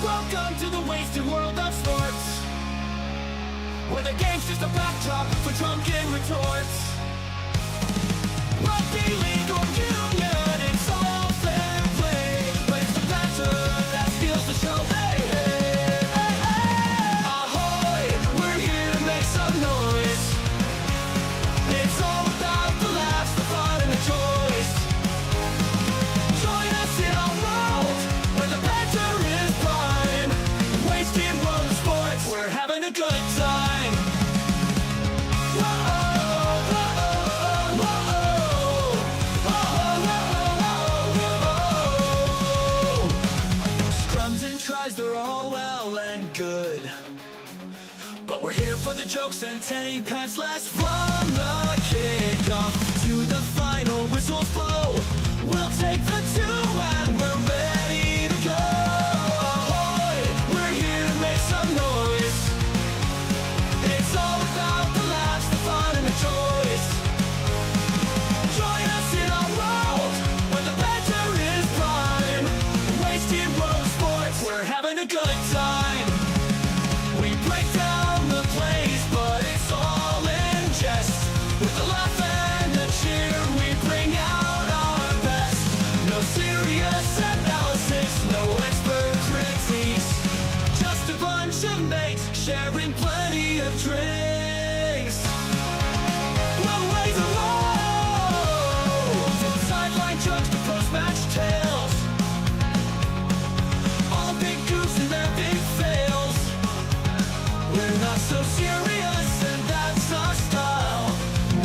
Welcome to the wasted world of sports, where the game's just a backdrop for drunken retorts. Rugby league or union, it's all fair play, but it's the banter that steals the show. Hey, hey, hey, hey. Ahoy, we're here to make some noise. It's all about the laughs, the fun, and the choice. Join us in our world, where the banter is prime. Wasted world of sports, we're having a good time. They're all well and good, but we're here for the jokes and 10 pence less. From the kickoff to the final whistles blow, we'll take the two and we're ready to go. Ahoy, we're here to make some noise. It's all about the laughs, the fun, and the choice. Join us in our world, where the banter is prime. Wasted world of sports, we're having a good time. We break down the plays, but it's all in jest. With the laugh and the cheer, we bring out our best. No serious analysis, no expert critiques, just a bunch of mates sharing plenty of drinks. We'll raise a roll, from sideline jokes to post-match tales. All big goofs and their big fails. We're not so serious, and that's our style.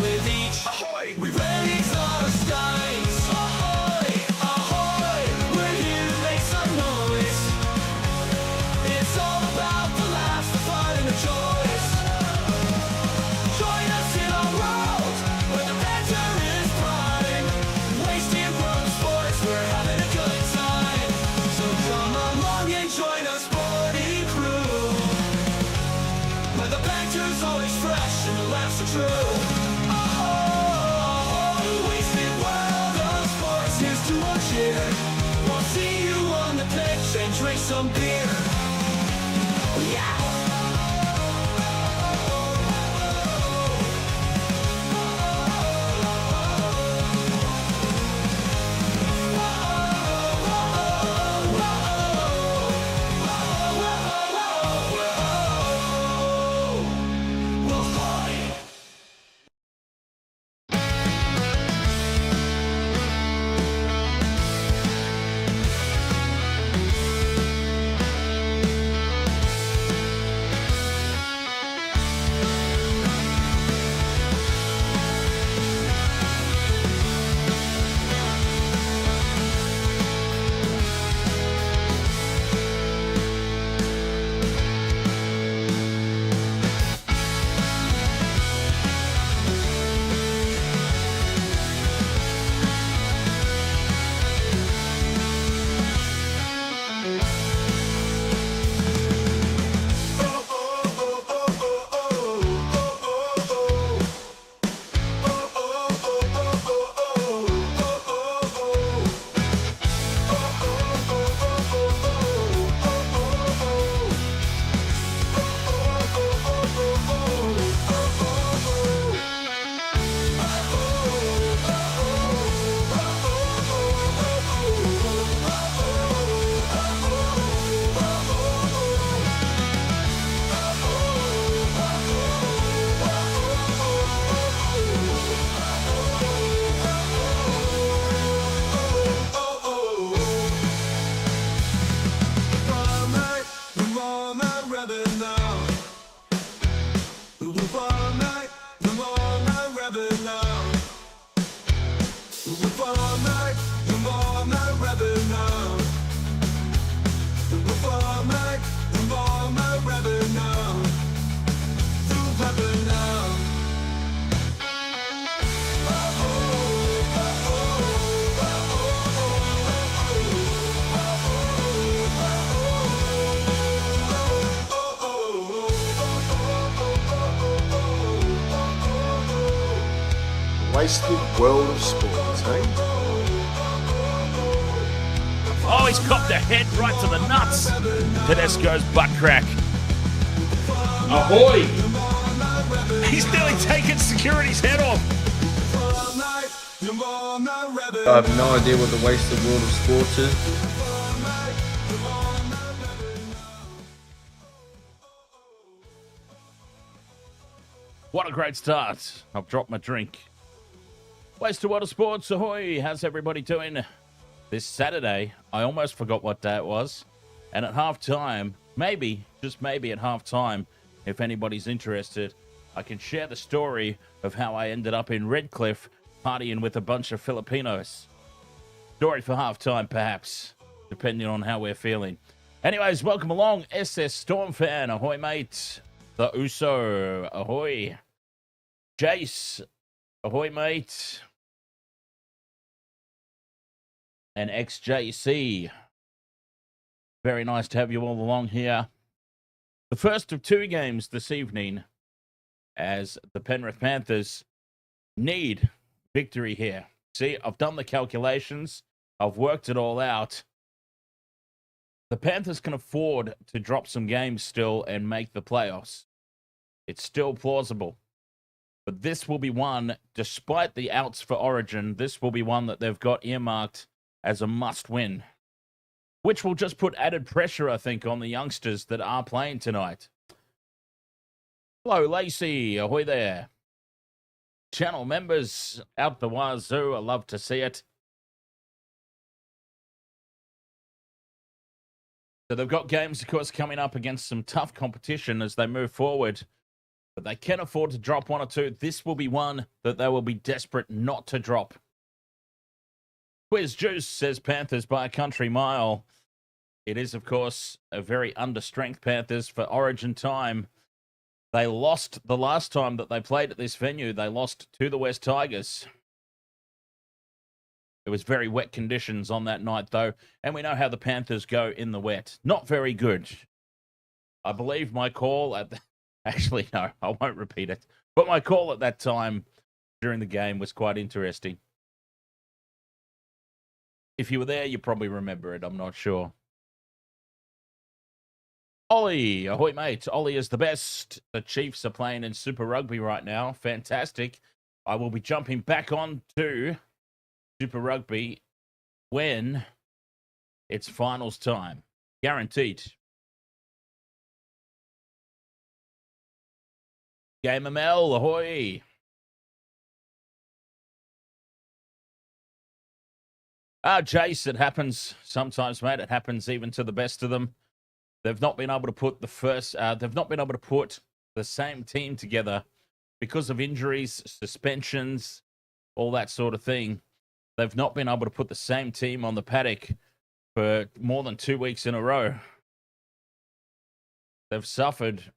With each ahoy, we raise our skies. Ahoy, ahoy, we're here to make some noise. It's all about the laughs, the fun, and the choice. Join us in our world, where the banter is prime. Wasted world of sports, we're having a good time. So come along and join our sporty crew, where the banter's always fresh and the laughs are true. Oh, wasted world of sports, here's to our cheer. We'll see you on the pitch and drink some beer. Yeah! Wasted world of sports, eh? Oh he's copped a head right to the nuts. Tedesco's butt crack. Ahoy! He's nearly taken security's head off. I have no idea what the wasted world of sports is. What a great start. I've dropped my drink. Wasted World of Sports, ahoy! How's everybody doing this Saturday? I almost forgot what day it was. And at halftime, maybe, just maybe at halftime, if anybody's interested, I can share the story of how I ended up in Redcliffe partying with a bunch of Filipinos. Story for halftime, perhaps, depending on how we're feeling. Anyways, welcome along, SS Storm fan. Ahoy, mate. The Uso, ahoy. Jace, ahoy, mate. And XJC. Very nice to have you all along here. The first of two games this evening as the Penrith Panthers need victory here. See, I've done the calculations. I've worked it all out. The Panthers can afford to drop some games still and make the playoffs. It's still plausible. But this will be one, despite the outs for Origin, this will be one that they've got earmarked as a must-win, which will just put added pressure, I think, on the youngsters that are playing tonight. Hello, Lacey. Ahoy there. Channel members out the wazoo. I love to see it. So they've got games, of course, coming up against some tough competition as they move forward. But they can afford to drop one or two. This will be one that they will be desperate not to drop. Quiz Juice says Panthers by a country mile. It is, of course, a very understrength Panthers for Origin time. They lost the last time that they played at this venue. They lost to the West Tigers. It was very wet conditions on that night, though. And we know how the Panthers go in the wet. Not very good. I believe my call at the... Actually, no, I won't repeat it. But my call at that time during the game was quite interesting. If you were there, you probably remember it. I'm not sure. Ollie, ahoy, mate. Ollie is the best. The Chiefs are playing in Super Rugby right now. Fantastic. I will be jumping back on to Super Rugby when it's finals time. Guaranteed. Game ML, ahoy. Jace, it happens sometimes, mate. It happens even to the best of them. They've not been able to put they've not been able to put the same team together because of injuries, suspensions, all that sort of thing. They've not been able to put the same team on the paddock for more than 2 weeks in a row. They've suffered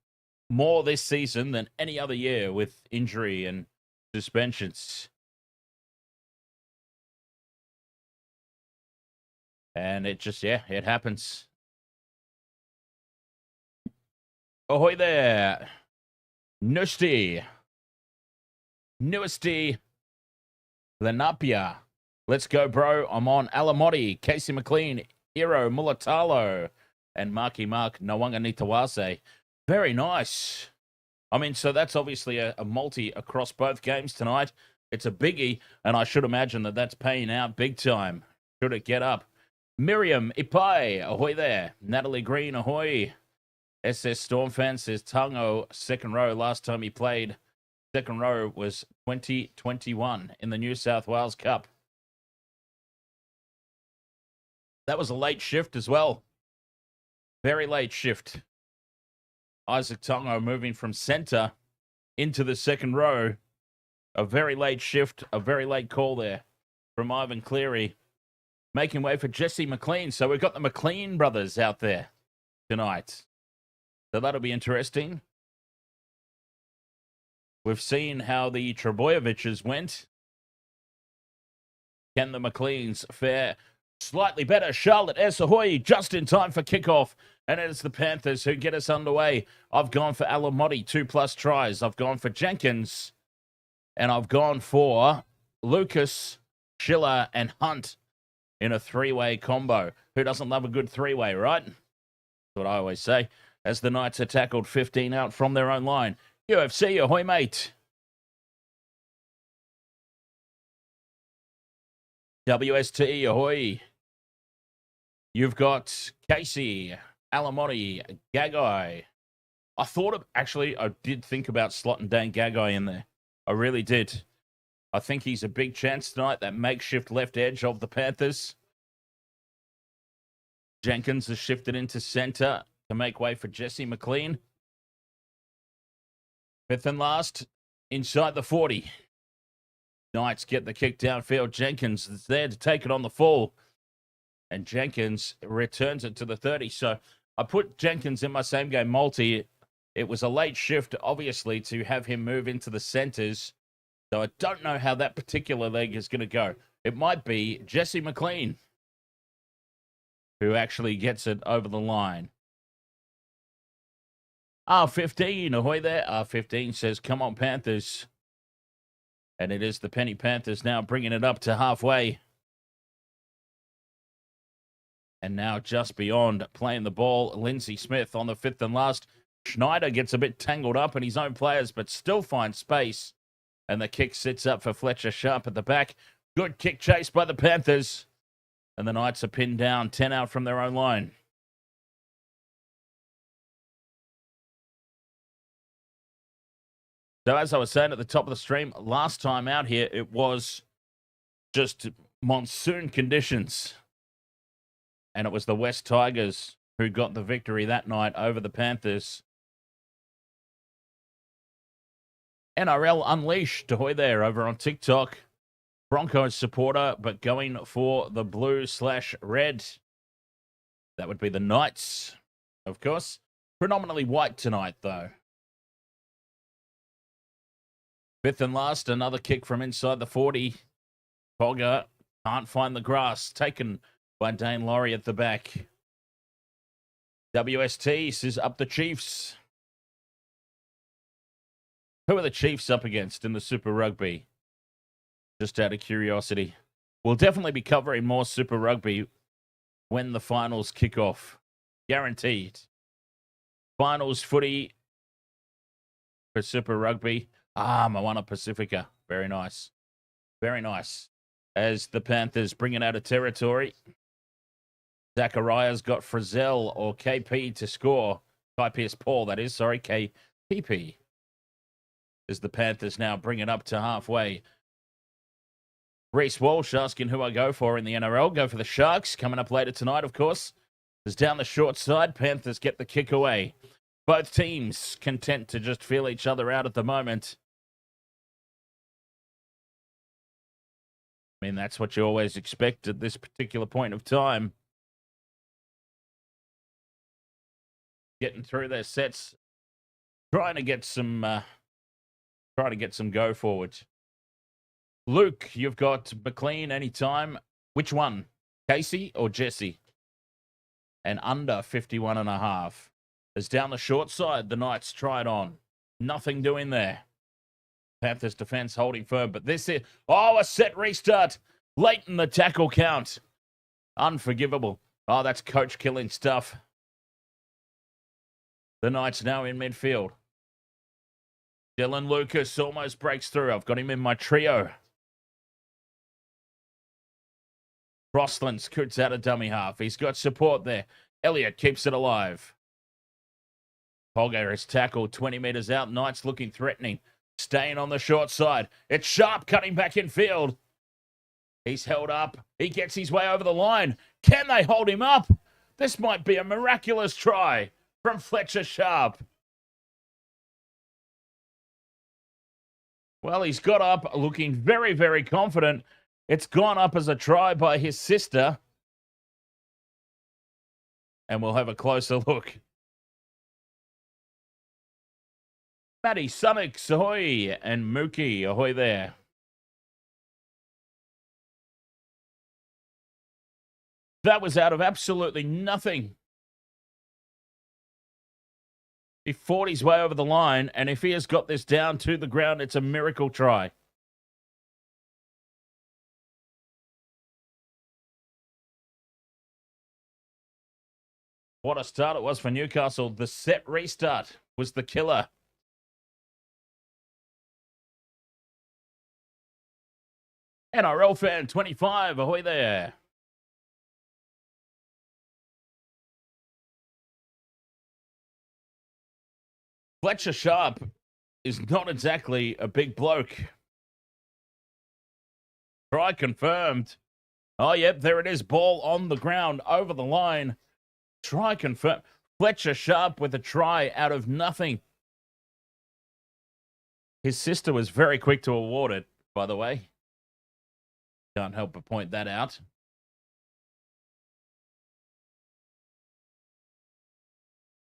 more this season than any other year with injury and suspensions. And it just, yeah, it happens. Ahoy there. Nushti. Newesty. Lenapia. Let's go, bro. I'm on Alamotti, Casey McLean, Iro Mulatalo, and Marky Mark Nawanga Nitawase. Very nice. I mean, so that's obviously a multi across both games tonight. It's a biggie, and I should imagine that that's paying out big time. Should it get up? Miriam Ipai, ahoy there. Natalie Green, ahoy. SS Storm fan says Tango, second row. Last time he played, second row was 2021 in the New South Wales Cup. That was a late shift as well. Very late shift. Isaac Tongo moving from centre into the second row. A very late shift, a very late call there from Ivan Cleary. Making way for Jesse McLean. So we've got the McLean brothers out there tonight. So that'll be interesting. We've seen how the Trebojeviches went. Can the McLeans fare slightly better? Charlotte S. Ahoy, just in time for kickoff. And it's the Panthers who get us underway. I've gone for Alamotti, 2+ tries. I've gone for Jenkins. And I've gone for Lucas, Schiller, and Hunt in a three-way combo. Who doesn't love a good three-way, right? That's what I always say. As the Knights are tackled 15 out from their own line. UFC, ahoy, mate. WST, ahoy. You've got Casey, Alamotti, Gagai. I did think about slotting Dan Gagai in there. I really did. I think he's a big chance tonight, that makeshift left edge of the Panthers. Jenkins has shifted into center to make way for Jesse McLean. Fifth and last, inside the 40. Knights get the kick downfield. Jenkins is there to take it on the fall. And Jenkins returns it to the 30. So I put Jenkins in my same game multi. It was a late shift, obviously, to have him move into the centers. So I don't know how that particular leg is going to go. It might be Jesse McLean who actually gets it over the line. R15, ahoy there. R15 says, come on, Panthers. And it is the Penny Panthers now bringing it up to halfway. And now just beyond, playing the ball, Lindsay Smith on the fifth and last. Schneider gets a bit tangled up in his own players, but still finds space. And the kick sits up for Fletcher Sharp at the back. Good kick chase by the Panthers. And the Knights are pinned down, 10 out from their own line. So as I was saying at the top of the stream, last time out here, it was just monsoon conditions. And it was the West Tigers who got the victory that night over the Panthers. NRL Unleashed, ahoy there, over on TikTok. Broncos supporter, but going for the blue/red. That would be the Knights, of course. Predominantly white tonight, though. Fifth and last, another kick from inside the 40. Fogger can't find the grass. Taken by Dane Laurie at the back. WST says up the Chiefs. Who are the Chiefs up against in the Super Rugby? Just out of curiosity. We'll definitely be covering more Super Rugby when the finals kick off. Guaranteed. Finals footy for Super Rugby. Moana Pacifica. Very nice. Very nice. As the Panthers bring it out of territory. Zachariah's got Frizzell or KP to score. Kai Pierce-Paul, that is. Sorry, KPP. As the Panthers now bring it up to halfway. Reece Walsh asking who I go for in the NRL. Go for the Sharks. Coming up later tonight, of course. As down the short side, Panthers get the kick away. Both teams content to just feel each other out at the moment. I mean, that's what you always expect at this particular point of time. Getting through their sets. Trying to get some go forward. Luke, you've got McLean anytime. Which one? Casey or Jesse? And under 51.5. As down the short side, the Knights try it on. Nothing doing there. Panthers defense holding firm, but this is... Oh, a set restart. Late in the tackle count. Unforgivable. Oh, that's coach killing stuff. The Knights now in midfield. Dylan Lucas almost breaks through. I've got him in my trio. Crossland scoots out a dummy half. He's got support there. Elliott keeps it alive. Holger is tackled 20 metres out. Knights looking threatening. Staying on the short side. It's Sharp cutting back in field. He's held up. He gets his way over the line. Can they hold him up? This might be a miraculous try from Fletcher Sharp. Well, he's got up looking very, very confident. It's gone up as a try by his sister. And we'll have a closer look. Matty Sunnix, ahoy, and Mookie, ahoy there. That was out of absolutely nothing. He fought his way over the line, and if he has got this down to the ground, it's a miracle try. What a start it was for Newcastle. The set restart was the killer. NRL fan 25, ahoy there. Fletcher Sharp is not exactly a big bloke. Try confirmed. Oh, yep, there it is. Ball on the ground, over the line. Try confirmed. Fletcher Sharp with a try out of nothing. His sister was very quick to award it, by the way. Can't help but point that out.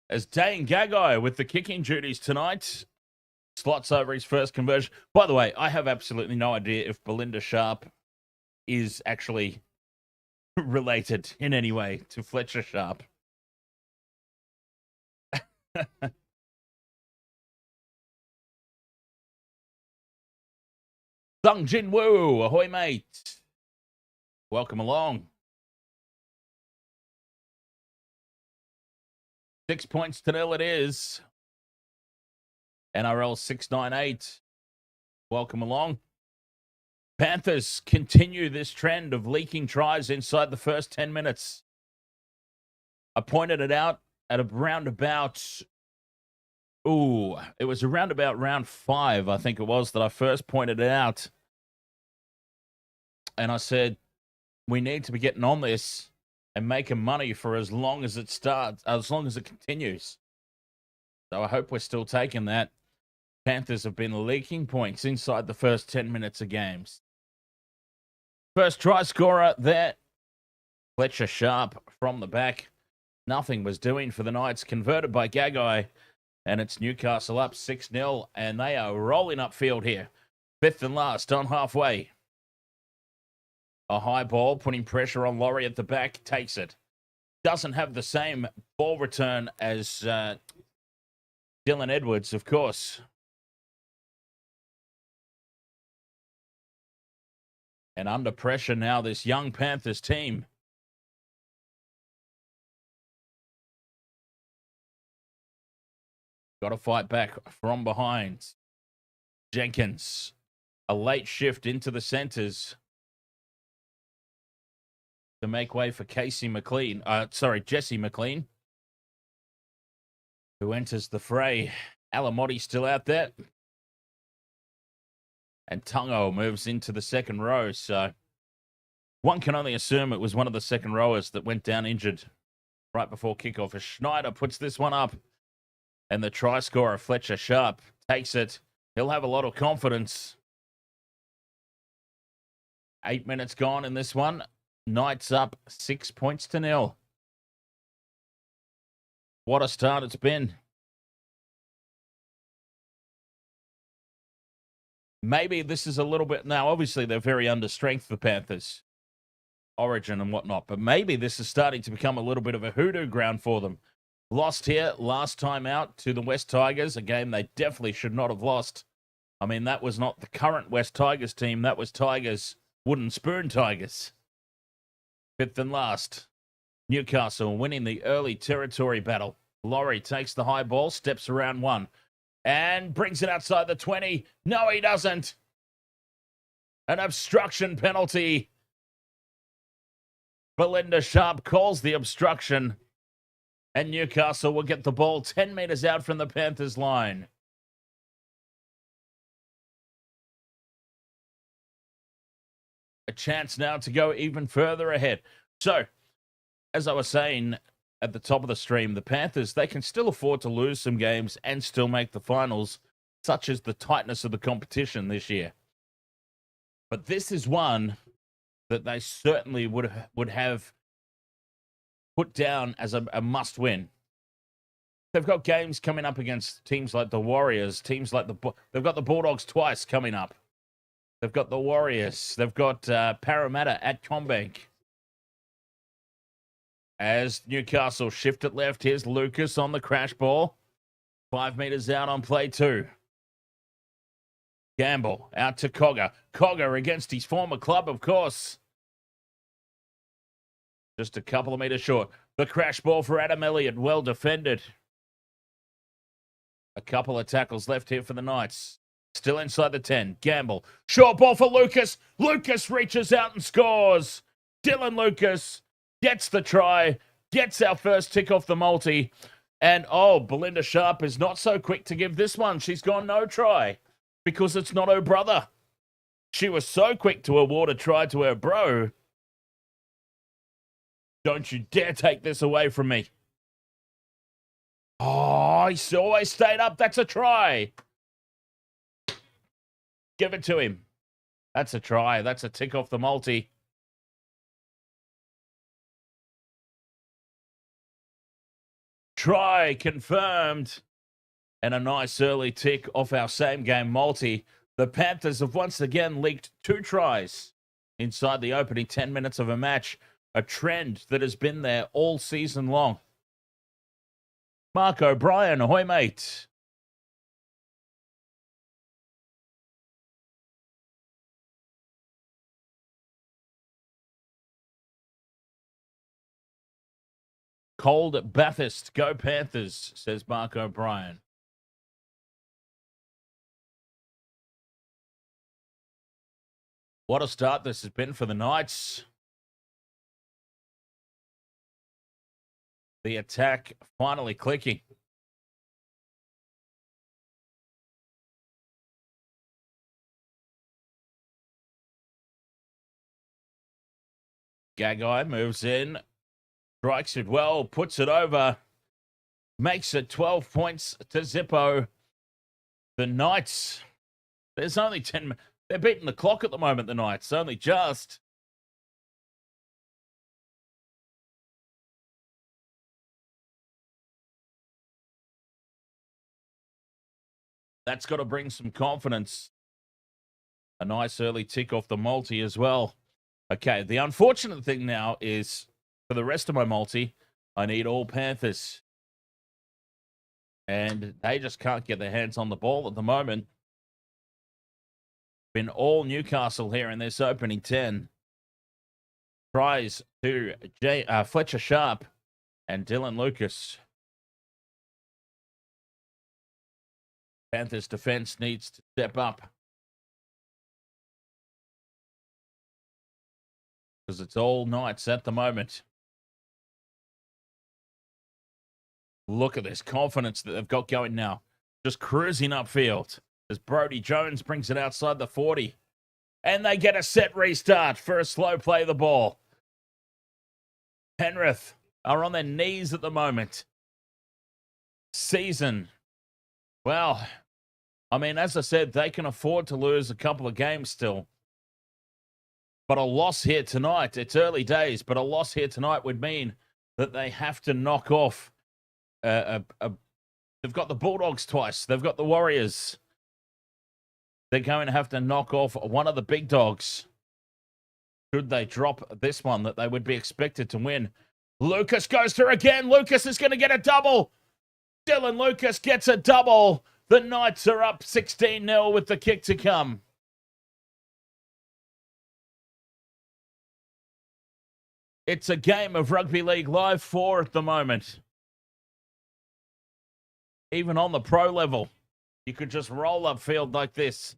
As Dane Gagai with the kicking duties tonight. Slots over his first conversion. By the way, I have absolutely no idea if Belinda Sharp is actually related in any way to Fletcher Sharp. Sung Jin Woo, ahoy mate. Welcome along. 6 points to 0 it is. NRL 698. Welcome along. Panthers continue this trend of leaking tries inside the first 10 minutes. I pointed it out at around about, it was around about round 5, I think it was, that I first pointed it out. And I said, we need to be getting on this and making money for as long as it starts, as long as it continues. So I hope we're still taking that. Panthers have been leaking points inside the first 10 minutes of games. First try scorer there, Fletcher Sharp from the back. Nothing was doing for the Knights, converted by Gagai, and it's Newcastle up 6-0, and they are rolling upfield here. Fifth and last on halfway. A high ball, putting pressure on Laurie at the back, takes it. Doesn't have the same ball return as Dylan Edwards, of course. And under pressure now, this young Panthers team. Got to fight back from behind. Jenkins, a late shift into the centres to make way for Jesse McLean, who enters the fray. Alamotti still out there. And Tungo moves into the second row, so one can only assume it was one of the second rowers that went down injured right before kickoff. As Schneider puts this one up, and the try scorer, Fletcher Sharp, takes it. He'll have a lot of confidence. 8 minutes gone in this one. Knights up 6 points to 0. What a start it's been. Maybe this is a little bit... Now, obviously, they're very understrength, the Panthers. Origin and whatnot. But maybe this is starting to become a little bit of a hoodoo ground for them. Lost here last time out to the West Tigers, a game they definitely should not have lost. I mean, that was not the current West Tigers team. That was Tigers, Wooden Spoon Tigers. Fifth and last. Newcastle winning the early territory battle. Laurie takes the high ball, steps around one, and brings it outside the 20. No, he doesn't. An obstruction penalty. Belinda Sharp calls the obstruction. And Newcastle will get the ball 10 metres out from the Panthers line. A chance now to go even further ahead. So, as I was saying at the top of the stream, the Panthers, they can still afford to lose some games and still make the finals, such as the tightness of the competition this year. But this is one that they certainly would have put down as a must-win. They've got games coming up against teams like the Warriors, teams like they've got the Bulldogs twice coming up. They've got the Warriors. They've got Parramatta at Combank. As Newcastle shift it left, here's Lucas on the crash ball. 5 metres out on play 2. Gamble out to Cogger. Cogger against his former club, of course. Just a couple of metres short. The crash ball for Adam Elliott. Well defended. A couple of tackles left here for the Knights. Still inside the 10. Gamble. Short ball for Lucas. Lucas reaches out and scores. Dylan Lucas gets the try. Gets our first tick off the multi. And, oh, Belinda Sharp is not so quick to give this one. She's gone no try because it's not her brother. She was so quick to award a try to her bro. Don't you dare take this away from me. Oh, he's always stayed up. That's a try. Give it to him. That's a try. That's a tick off the multi. Try confirmed. And a nice early tick off our same game multi. The Panthers have once again leaked 2 tries inside the opening 10 minutes of a match. A trend that has been there all season long. Mark O'Brien, ahoy mate. Cold at Bathurst, go Panthers, says Mark O'Brien. What a start this has been for the Knights. The attack finally clicking. Gagai moves in. Strikes it well, puts it over, makes it 12 points to Zippo. The Knights, there's only 10, they're beating the clock at the moment, the Knights, only just. That's got to bring some confidence. A nice early tick off the multi as well. Okay, the unfortunate thing now is, for the rest of my multi, I need all Panthers. And they just can't get their hands on the ball at the moment. Been all Newcastle here in this opening 10. Tries to Fletcher Sharp and Dylan Lucas. Panthers defense needs to step up. Because it's all Knights at the moment. Look at this confidence that they've got going now. Just cruising upfield as Brodie Jones brings it outside the 40. And they get a set restart for a slow play of the ball. Penrith are on their knees at the moment. Season. Well, I mean, as I said, they can afford to lose a couple of games still. But a loss here tonight, it's early days, but a loss here tonight would mean that they have to knock off they've got the Bulldogs twice. They've got the Warriors. They're going to have to knock off one of the big dogs. Should they drop this one that they would be expected to win? Lucas goes through again. Lucas is going to get a double. Dylan Lucas gets a double. The Knights are up 16-0 with the kick to come. It's a game of Rugby League Live 4 at the moment. Even on the pro level, you could just roll upfield like this.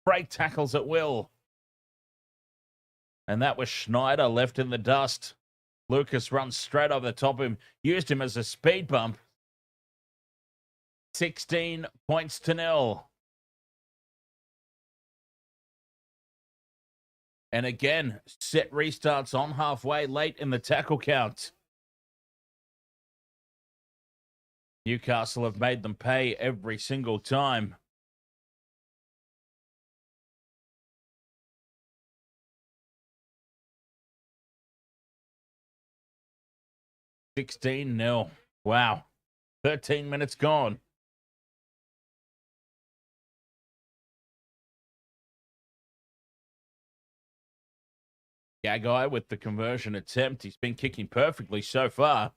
Break tackles at will. And that was Schneider left in the dust. Lucas runs straight over the top of him. Used him as a speed bump. 16 points to 0. And again, set restarts on halfway late in the tackle count. Newcastle have made them pay every single time. $16-0. Wow. 13 minutes gone. Gagai with the conversion attempt. He's been kicking perfectly so far.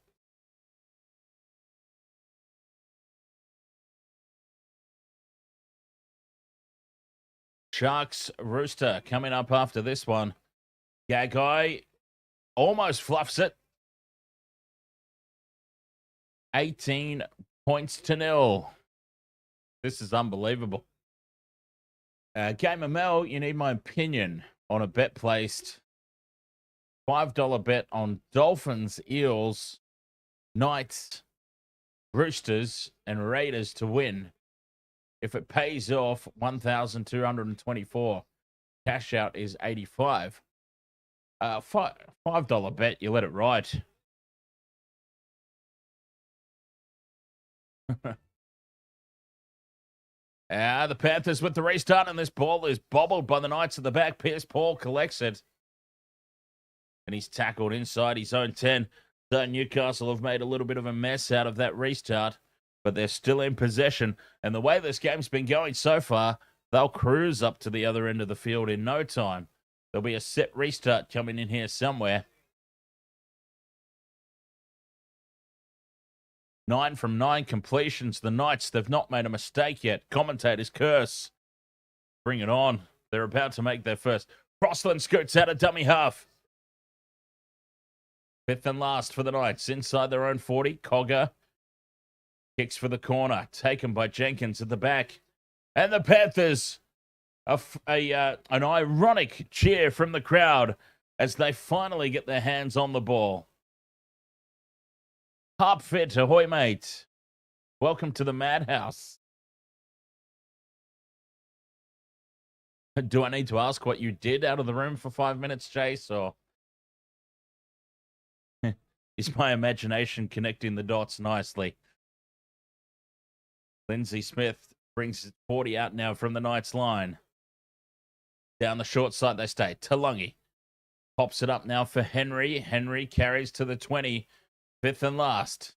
Sharks Rooster coming up after this one. Gagai almost fluffs it. 18 points to nil. This is unbelievable. Gamer Mel, you need my opinion on a bet placed. $5 bet on Dolphins, Eels, Knights, Roosters, and Raiders to win. If it pays off, 1,224. Cash out is 85. $5 bet, you let it ride. The Panthers with the restart, and this ball is bobbled by the Knights at the back. Pierce Paul collects it. And he's tackled inside his own 10. So Newcastle have made a little bit of a mess out of that restart, but they're still in possession. And the way this game's been going so far, they'll cruise up to the other end of the field in no time. There'll be a set restart coming in here somewhere. 9 from 9 completions. The Knights, they've not made a mistake yet. Commentators curse. Bring it on. They're about to make their first. Crossland scoots out a dummy half. 5th and last for the Knights. Inside their own 40. Cogger kicks for the corner. Taken by Jenkins at the back. And the Panthers, an ironic cheer from the crowd as they finally get their hands on the ball. Harp fit, ahoy, mate. Welcome to the madhouse. Do I need to ask what you did out of the room for 5 minutes, Chase, or is my imagination connecting the dots nicely? Lindsay Smith brings 40 out now from the Knights line. Down the short side they stay. Talungi pops it up now for Henry. Henry carries to the 20. 5th and last.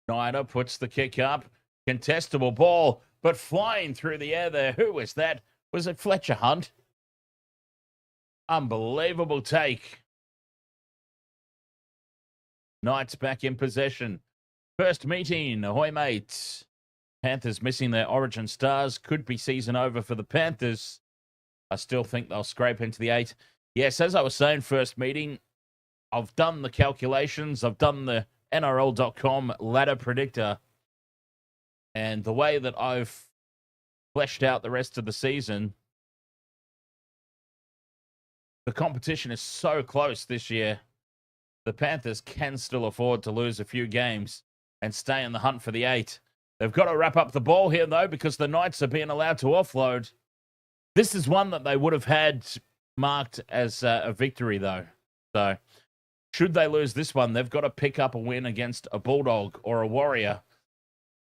Snyder puts the kick up. Contestable ball, but flying through the air there. Who was that? Was it Fletcher Hunt? Unbelievable take. Knights back in possession. First meeting, ahoy mates. Panthers missing their origin stars. Could be season over for the Panthers. I still think they'll scrape into the 8. Yes, as I was saying, first meeting, I've done the calculations. I've done the NRL.com ladder predictor. And the way that I've fleshed out the rest of the season, the competition is so close this year. The Panthers can still afford to lose a few games and stay in the hunt for the 8. They've got to wrap up the ball here, though, because the Knights are being allowed to offload. This is one that they would have had marked as a victory, though. So, should they lose this one, they've got to pick up a win against a Bulldog or a Warrior.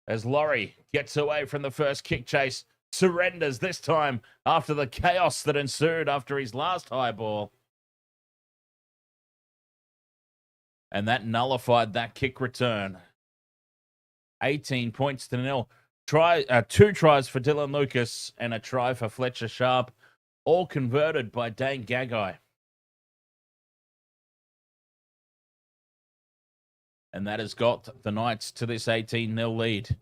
As Laurie gets away from the first kick chase, surrenders this time after the chaos that ensued after his last high ball. And that nullified that kick return. 18 points to nil. 2 tries for Dylan Lucas and a try for Fletcher Sharp, all converted by Dane Gagai. And that has got the Knights to this 18-0 lead.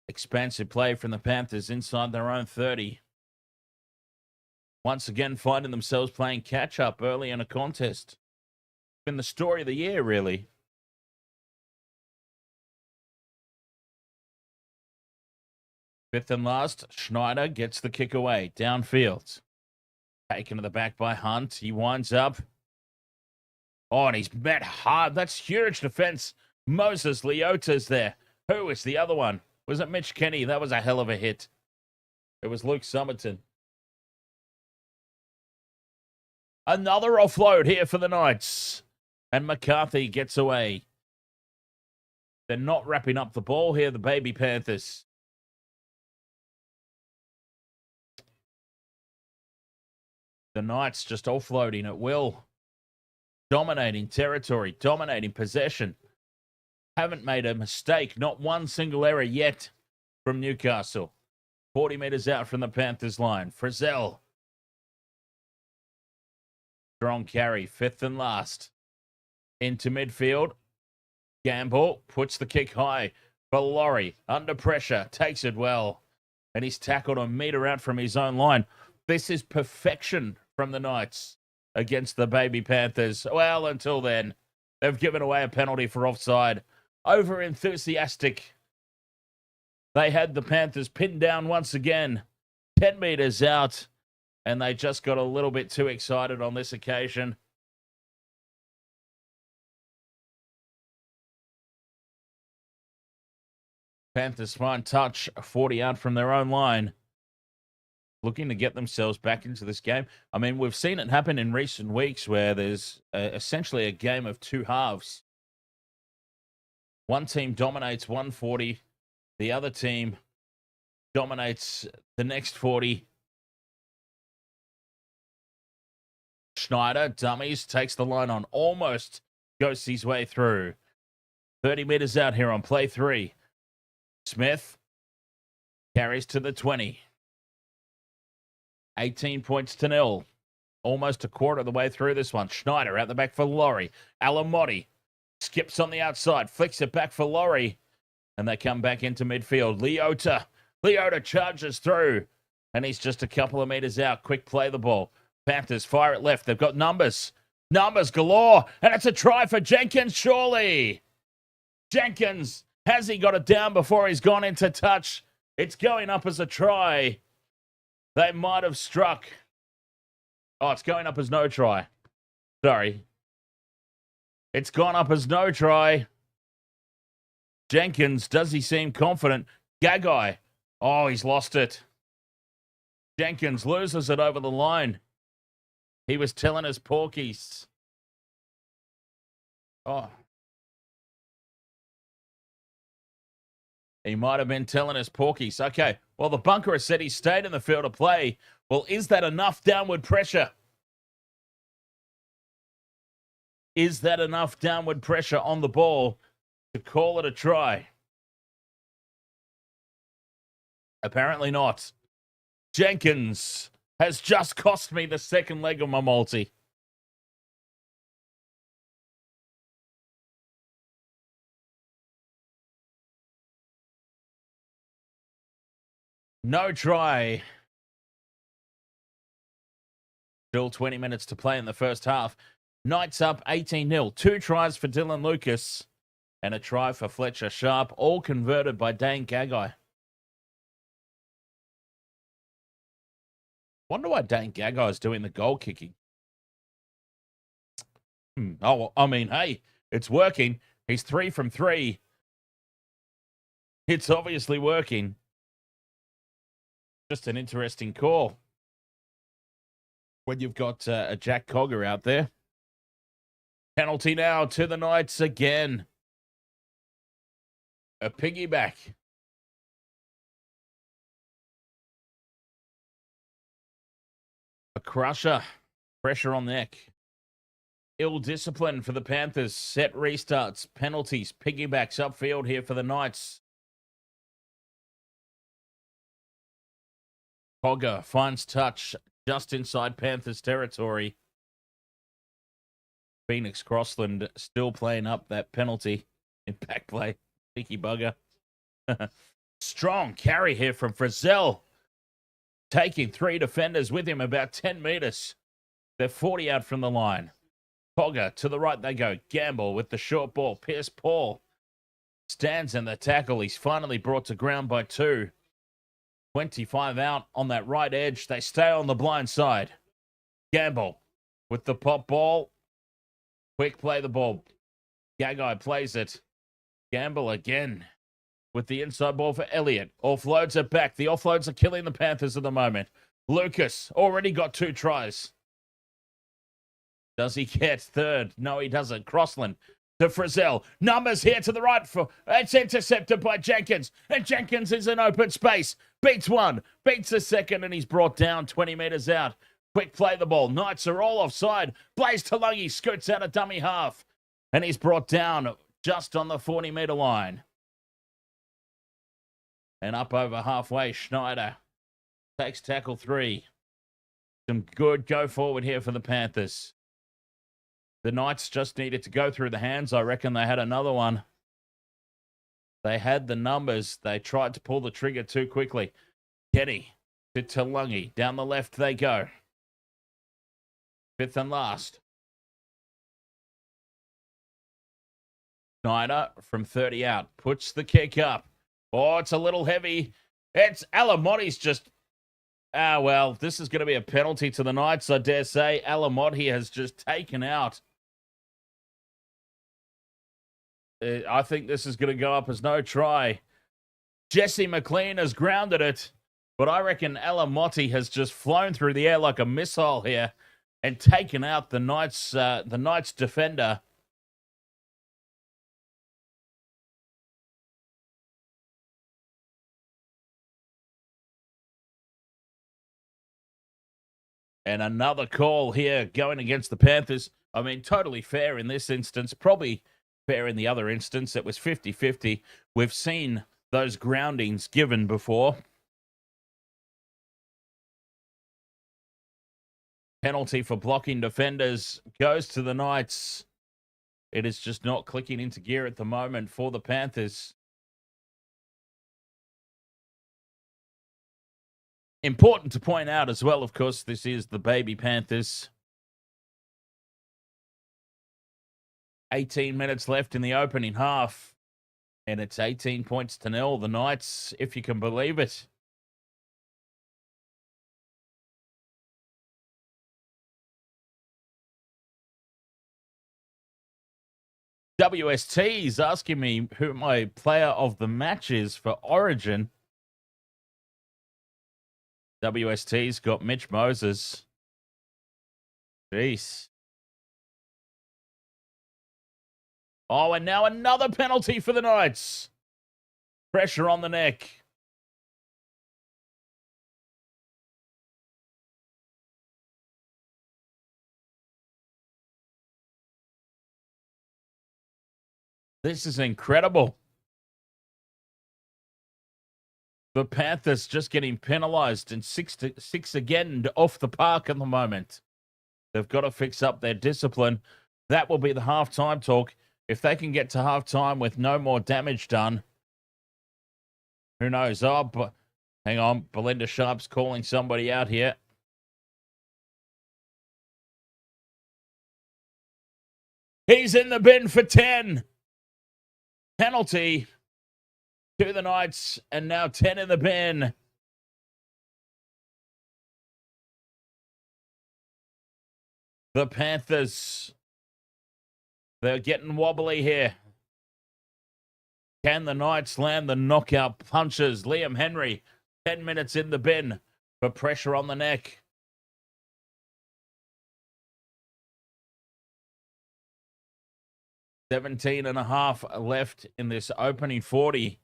Expansive play from the Panthers inside their own 30. Once again finding themselves playing catch-up early in a contest. Been the story of the year, really. Fifth and last, Schneider gets the kick away. Downfield. Taken to the back by Hunt. He winds up. Oh, and he's met hard. That's huge defense. Moses Leota's there. Who is the other one? Was it Mitch Kenny? That was a hell of a hit. It was Luke Somerton. Another offload here for the Knights. And McCarthy gets away. They're not wrapping up the ball here, the baby Panthers. The Knights just offloading at will. Dominating territory, dominating possession. Haven't made a mistake, not one single error yet from Newcastle. 40 metres out from the Panthers line. Frizzell. Strong carry, 5th and last. Into midfield. Gamble puts the kick high for Laurie. Under pressure, takes it well. And he's tackled a metre out from his own line. This is perfection from the Knights. against the baby Panthers. Well, until then, they've given away a penalty for offside. Over enthusiastic. They had the Panthers pinned down once again, 10 meters out, and they just got a little bit too excited on this occasion. Panthers fine touch, 40 out from their own line, looking to get themselves back into this game. I mean, we've seen it happen in recent weeks where there's essentially a game of two halves. One team dominates 140, the other team dominates the next 40. Schneider, dummies, takes the line on, almost goes his way through. 30 meters out here on play 3. Smith carries to the 20. 18 points to 0. Almost a quarter of the way through this one. Schneider out the back for Laurie. Alamotti skips on the outside, flicks it back for Laurie, and they come back into midfield. Leota charges through, and he's just a couple of meters out. Quick play the ball. Panthers fire it left. They've got numbers galore, and it's a try for Jenkins, surely. Jenkins, has he got it down before he's gone into touch? It's going up as a try. They might have struck. Oh, it's going up as no try. Sorry. It's gone up as no try. Jenkins, does he seem confident? Gagai. Oh, he's lost it. Jenkins loses it over the line. He was telling us porkies. Oh. He might have been telling us porkies. Okay. Well, the bunker has said he stayed in the field of play. Well, is that enough downward pressure? Is that enough downward pressure on the ball to call it a try? Apparently not. Jenkins has just cost me the second leg of my multi. No try. Still 20 minutes to play in the first half. Knights up 18-0. 2 tries for Dylan Lucas and a try for Fletcher Sharp, all converted by Dane Gagai. Wonder why Dane Gagai is doing the goal kicking. Oh, well, I mean, hey, it's working. He's 3 from 3. It's obviously working. Just an interesting call when you've got a Jack Cogger out there. Penalty now to the Knights again. A piggyback. A crusher. Pressure on neck. Ill discipline for the Panthers. Set restarts. Penalties. Piggybacks upfield here for the Knights. Cogger finds touch just inside Panthers territory. Phoenix Crossland still playing up that penalty in back play. Cheeky bugger. Strong carry here from Frizzell. Taking 3 defenders with him about 10 meters. They're 40 out from the line. Cogger to the right they go. Gamble with the short ball. Pierce Paul stands in the tackle. He's finally brought to ground by 2. 25 out on that right edge. They stay on the blind side. Gamble with the pop ball. Quick play the ball. Gagai plays it. Gamble again with the inside ball for Elliott. Offloads it back. The offloads are killing the Panthers at the moment. Lucas already got 2 tries. Does he get third? No, he doesn't. Crossland to Frizzell. Numbers here to the right. It's intercepted by Jenkins. And Jenkins is in open space. Beats one. Beats the second. And he's brought down 20 meters out. Quick play the ball. Knights are all offside. Blaze Talungi scoots out a dummy half. And he's brought down just on the 40-meter line. And up over halfway, Schneider takes tackle 3. Some good go forward here for the Panthers. The Knights just needed to go through the hands. I reckon they had another one. They had the numbers. They tried to pull the trigger too quickly. Kenny to Talungi. Down the left they go. Fifth and last. Schneider from 30 out. Puts the kick up. Oh, it's a little heavy. It's Alamotti's just... well, this is going to be a penalty to the Knights, I dare say. Alamotti has just taken out. I think this is going to go up as no try. Jesse McLean has grounded it. But I reckon Alamotti has just flown through the air like a missile here and taken out the Knights defender. And another call here going against the Panthers. I mean, totally fair in this instance. Probably fair in the other instance. It was 50-50. We've seen those groundings given before. Penalty for blocking defenders goes to the Knights. It is just not clicking into gear at the moment for the Panthers. Important to point out as well, of course, this is the baby Panthers. 18 minutes left in the opening half. And it's 18 points to 0. The Knights, if you can believe it. WST's asking me who my player of the match is for Origin. WST's got Mitch Moses. Jeez. Oh, and now another penalty for the Knights. Pressure on the neck. This is incredible. The Panthers just getting penalized and 6 again off the park at the moment. They've got to fix up their discipline. That will be the halftime talk. If they can get to halftime with no more damage done, who knows? Oh, but hang on. Belinda Sharp's calling somebody out here. He's in the bin for 10. Penalty to the Knights, and now 10 in the bin. The Panthers, they're getting wobbly here. Can the Knights land the knockout punches? Liam Henry, 10 minutes in the bin for pressure on the neck. $17 and a half left in this opening 40.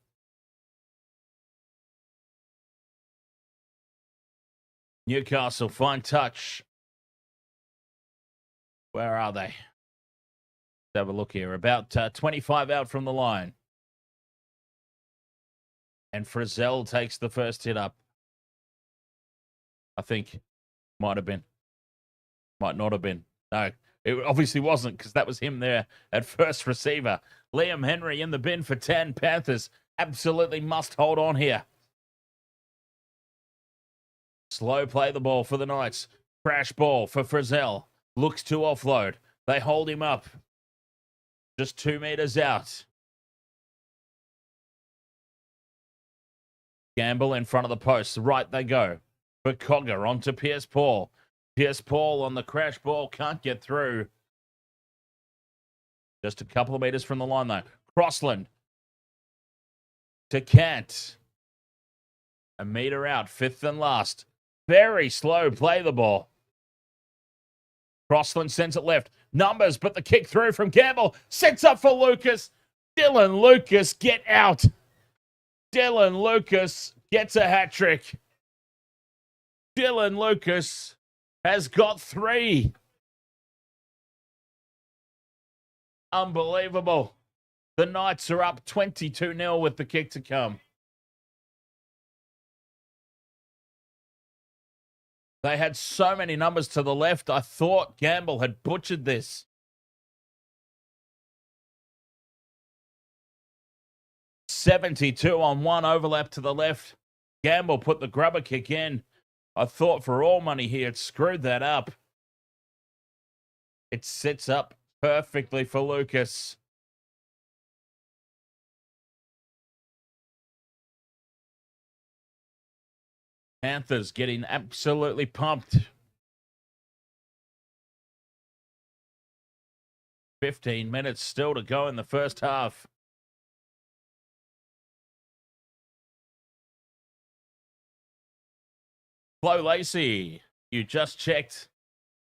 Newcastle, fine touch. Where are they? Let's have a look here. About 25 out from the line. And Frizzell takes the first hit up. I think might have been. Might not have been. No. It obviously wasn't, because that was him there at first receiver. Liam Henry in the bin for 10. Panthers absolutely must hold on here. Slow play the ball for the Knights. Crash ball for Frizzell. Looks to offload. They hold him up. Just 2 meters out. Gamble in front of the post. Right they go. For Cogger onto Pierce Paul. Pierce Paul on the crash ball. Can't get through. Just a couple of meters from the line, though. Crossland. To Kant. A meter out. 5th and last. Very slow play the ball. Crossland sends it left. Numbers, but the kick through from Gamble. Sets up for Lucas. Dylan Lucas, get out. Dylan Lucas gets a hat trick. Dylan Lucas has got 3. Unbelievable. The Knights are up 22-0 with the kick to come. They had so many numbers to the left. I thought Gamble had butchered this. .72 on one overlap to the left. Gamble put the grubber kick in. I thought for all money he had screwed that up. It sets up perfectly for Lucas. Panthers getting absolutely pumped. 15 minutes still to go in the first half. Flo Lacey, you just checked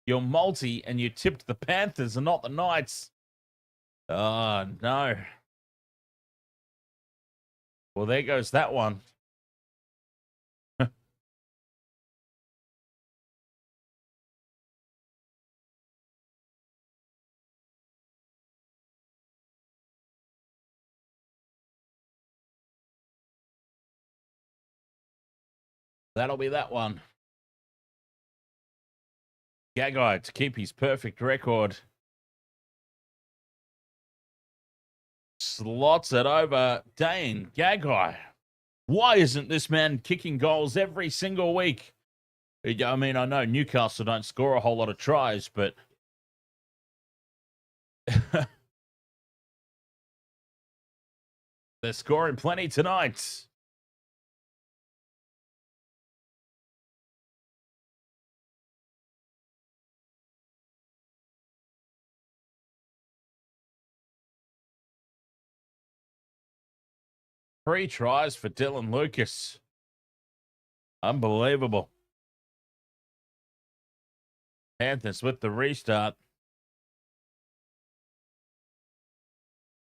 your multi and you tipped the Panthers and not the Knights. Oh, no. Well, there goes that one. That'll be that one. Gagai to keep his perfect record. Slots it over. Dane Gagai. Why isn't this man kicking goals every single week? I mean, I know Newcastle don't score a whole lot of tries, but they're scoring plenty tonight. Three tries for Dylan Lucas. Unbelievable. Panthers with the restart.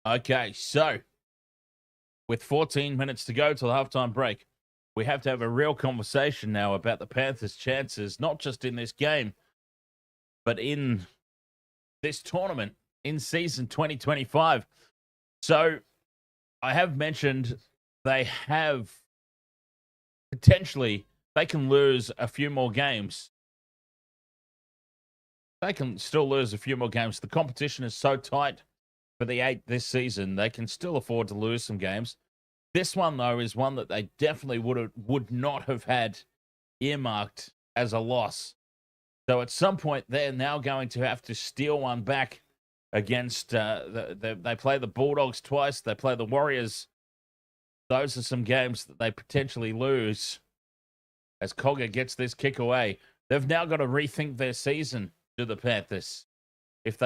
Okay, so with 14 minutes to go till the halftime break, we have to have a real conversation now about the Panthers' chances, not just in this game, but in this tournament in season 2025. So I have mentioned they have potentially, they can lose a few more games. They can still lose a few more games. The competition is so tight for the 8 this season, they can still afford to lose some games. This one, though, is one that they definitely would not have had earmarked as a loss. So at some point, they're now going to have to steal one back against, they play the Bulldogs twice, they play the Warriors. Those are some games that they potentially lose as Cogger gets this kick away. They've now got to rethink their season, to the Panthers, if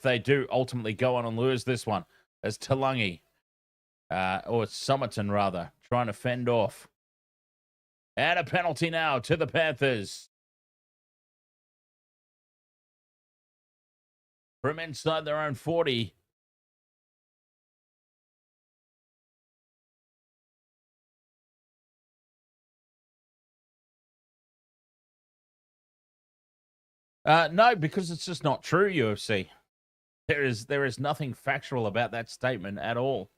they do ultimately go on and lose this one, as Talangi, or Somerton rather, trying to fend off. And a penalty now to the Panthers. From inside their own 40. No, because it's just not true, UFC. There is nothing factual about that statement at all.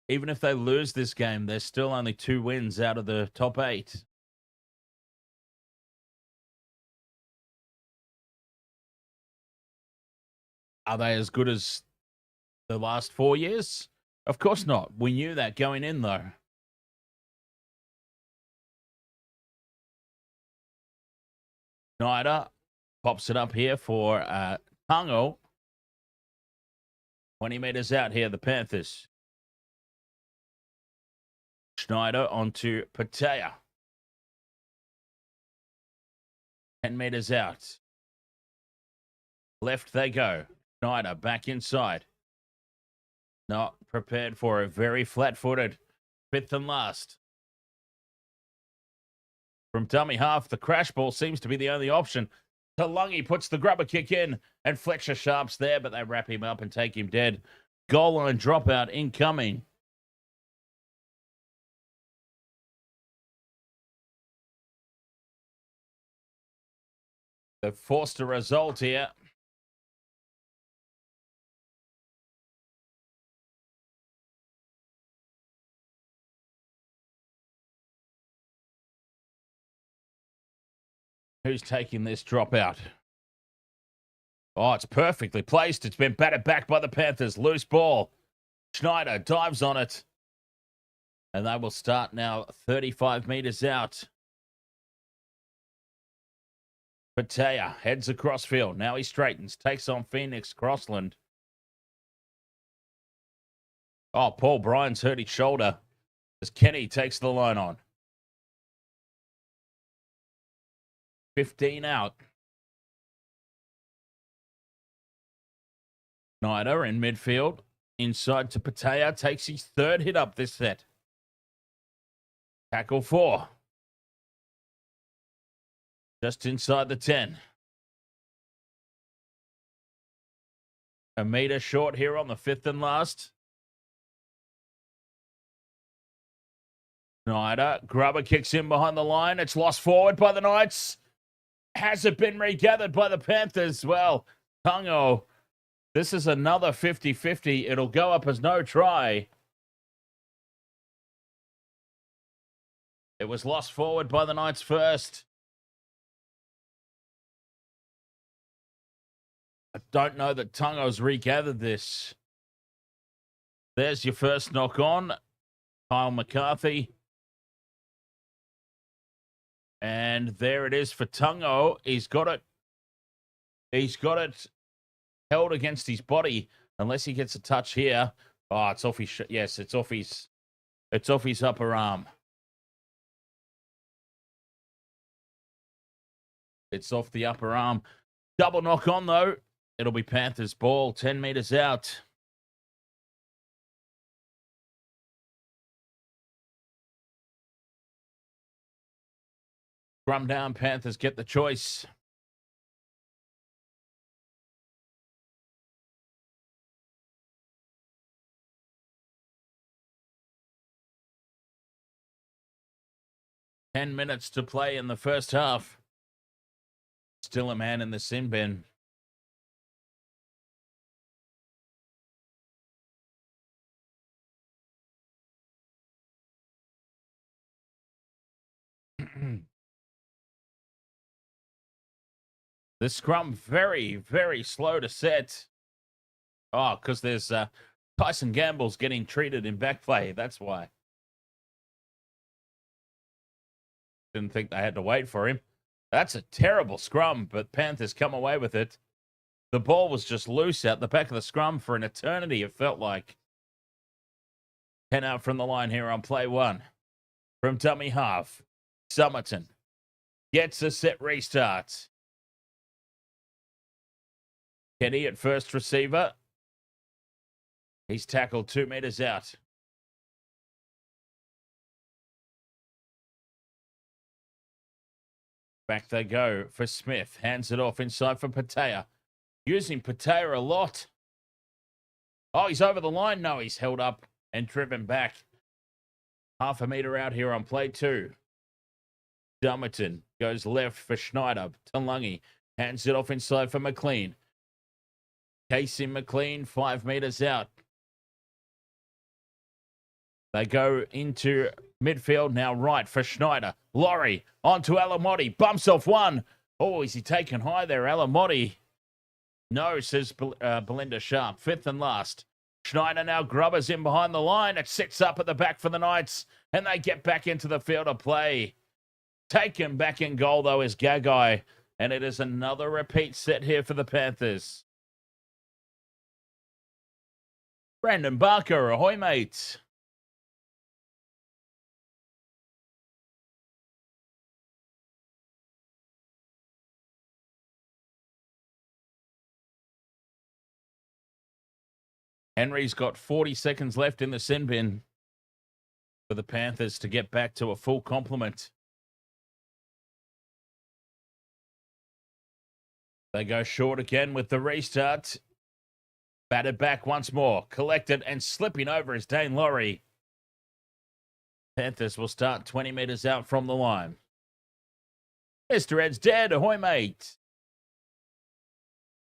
Even if they lose this game, there's still only 2 wins out of the top 8. Are they as good as the last 4 years? Of course not. We knew that going in, though. Schneider pops it up here for Tango. 20 meters out here, the Panthers. Schneider onto Patea. 10 meters out. Left they go. Schneider back inside. Not prepared for it. Very flat-footed. 5th and last. From dummy half, the crash ball seems to be the only option. Talangi puts the grubber kick in, and Fletcher Sharp's there, but they wrap him up and take him dead. Goal line dropout incoming. They've forced a result here. Who's taking this dropout? Oh, it's perfectly placed. It's been batted back by the Panthers. Loose ball. Schneider dives on it. And they will start now 35 meters out. Patea heads across field. Now he straightens. Takes on Phoenix Crossland. Oh, Paul Bryan's hurt his shoulder as Kenny takes the line on. 15 out. Snyder in midfield. Inside to Patea. Takes his third hit up this set. Tackle 4. Just inside the 10. A metre short here on the 5th and last. Snyder. Grubber kicks in behind the line. It's lost forward by the Knights. Has it been regathered by the Panthers? Well, Tungo. This is another 50-50. It'll go up as no try. It was lost forward by the Knights first. I don't know that Tungo's regathered this. There's your first knock on. Kyle McCarthy. And there it is for Tungo. He's got it. He's got it held against his body, unless he gets a touch here. Oh, it's off his. Yes, it's off his. It's off his upper arm. It's off the upper arm. Double knock on though. It'll be Panthers ball, 10 meters out. Scrum down, Panthers get the choice. Ten minutes to play in the first half. Still a man in the sin bin. The scrum very, very slow to set. Oh, because there's Tyson Gamble's getting treated in back play. That's why. Didn't think they had to wait for him. That's a terrible scrum, but Panthers come away with it. The ball was just loose out the back of the scrum for an eternity, it felt like. 10 out from the line here on play 1. From dummy half, Summerton gets a set restart. Kenny at first receiver. He's tackled 2 meters out. Back they go for Smith. Hands it off inside for Patea. Using Patea a lot. Oh, he's over the line. No, he's held up and driven back. Half a meter out here on play 2. Dummerton goes left for Schneider. Talungi hands it off inside for McLean. Casey McLean, 5 meters out. They go into midfield now, right for Schneider. Laurie onto Alamotti. Bumps off one. Oh, is he taken high there, Alamotti? No, says Belinda Sharp. 5th and last. Schneider now grubbers in behind the line. It sits up at the back for the Knights, and they get back into the field of play. Taken back in goal, though, is Gagai, and it is another repeat set here for the Panthers. Brandon Barker, ahoy, mates. Henry's got 40 seconds left in the sin bin for the Panthers to get back to a full complement. They go short again with the restart. Batted back once more. Collected and slipping over is Dane Laurie. Panthers will start 20 meters out from the line. Mr. Ed's dead. Ahoy, mate.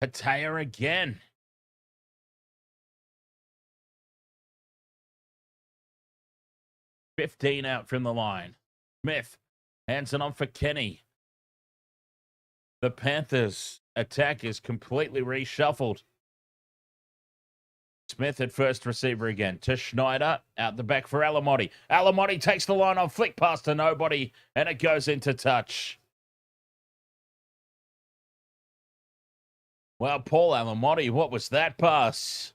Patea again. $15 out from the line. Smith hands it on for Kenny. The Panthers' attack is completely reshuffled. Smith at first receiver again to Schneider. Out the back for Alamotti. Alamotti takes the line on, flick past to nobody, and it goes into touch. Well, Paul Alamotti, what was that pass?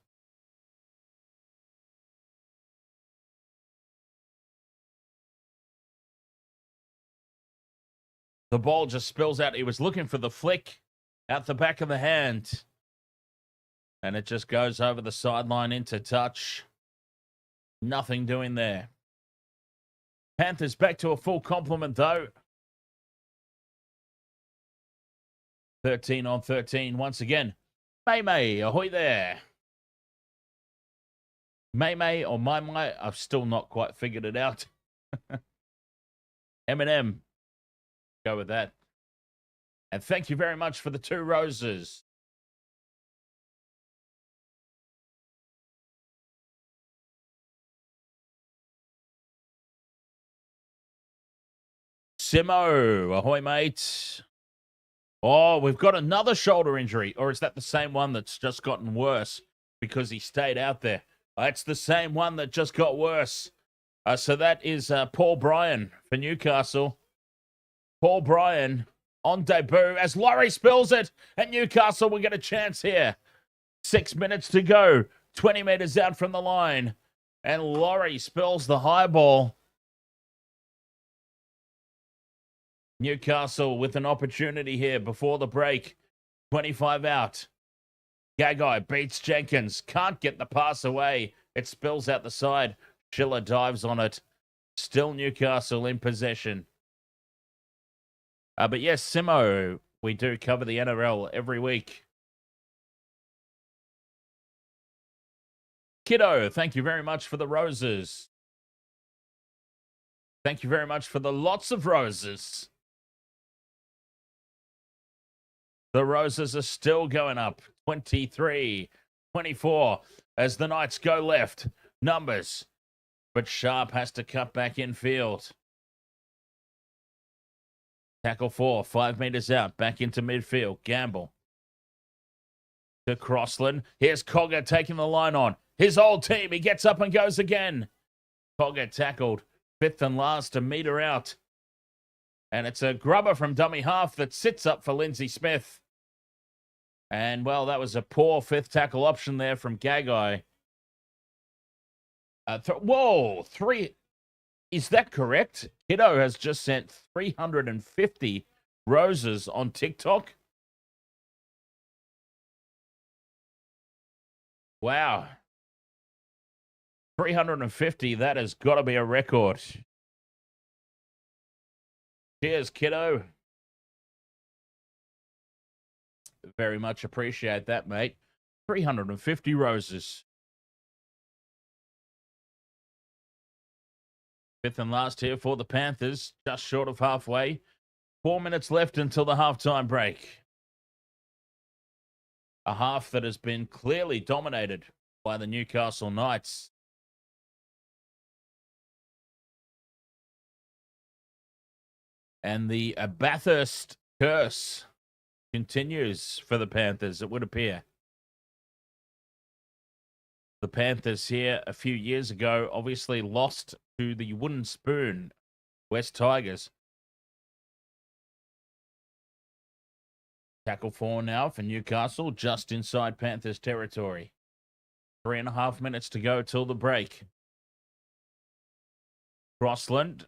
The ball just spills out. He was looking for the flick out the back of the hand. And it just goes over the sideline into touch. Nothing doing there. Panthers back to a full complement, though. 13 on 13 once again. May, ahoy there. May or my, I've still not quite figured it out. Eminem. Go with that. And thank you very much for the 2 roses. Simo, ahoy, mate. Oh, we've got another shoulder injury. Or is that the same one that's just gotten worse because he stayed out there? That's the same one that just got worse. So that is Paul Bryan for Newcastle. Paul Bryan on debut as Laurie spills it. And Newcastle will get a chance here. 6 minutes to go. 20 meters out from the line. And Laurie spills the high ball. Newcastle with an opportunity here before the break. 25 out. Gagai beats Jenkins. Can't get the pass away. It spills out the side. Schiller dives on it. Still Newcastle in possession. But yes, Simo, we do cover the NRL every week. Kiddo, thank you very much for the roses. Thank you very much for the lots of roses. The roses are still going up. 23, 24 as the Knights go left. Numbers. But Sharp has to cut back in field. Tackle 4, 5 meters out. Back into midfield. Gamble. To Crossland. Here's Cogger taking the line on. His old team. He gets up and goes again. Cogger tackled. 5th and last, a meter out. And it's a grubber from dummy half that sits up for Lindsay Smith. And, well, that was a poor 5th tackle option there from Gagai. Whoa, 3. Is that correct? Kiddo has just sent 350 roses on TikTok. Wow. 350, that has got to be a record. Cheers, Kiddo. Very much appreciate that, mate. 350 roses. 5th and last here for the Panthers. Just short of halfway. 4 minutes left until the halftime break. A half that has been clearly dominated by the Newcastle Knights. And the Bathurst curse continues for the Panthers, it would appear. The Panthers here a few years ago obviously lost to the Wooden Spoon West Tigers. Tackle 4 now for Newcastle, just inside Panthers territory. 3.5 minutes to go till the break. Crossland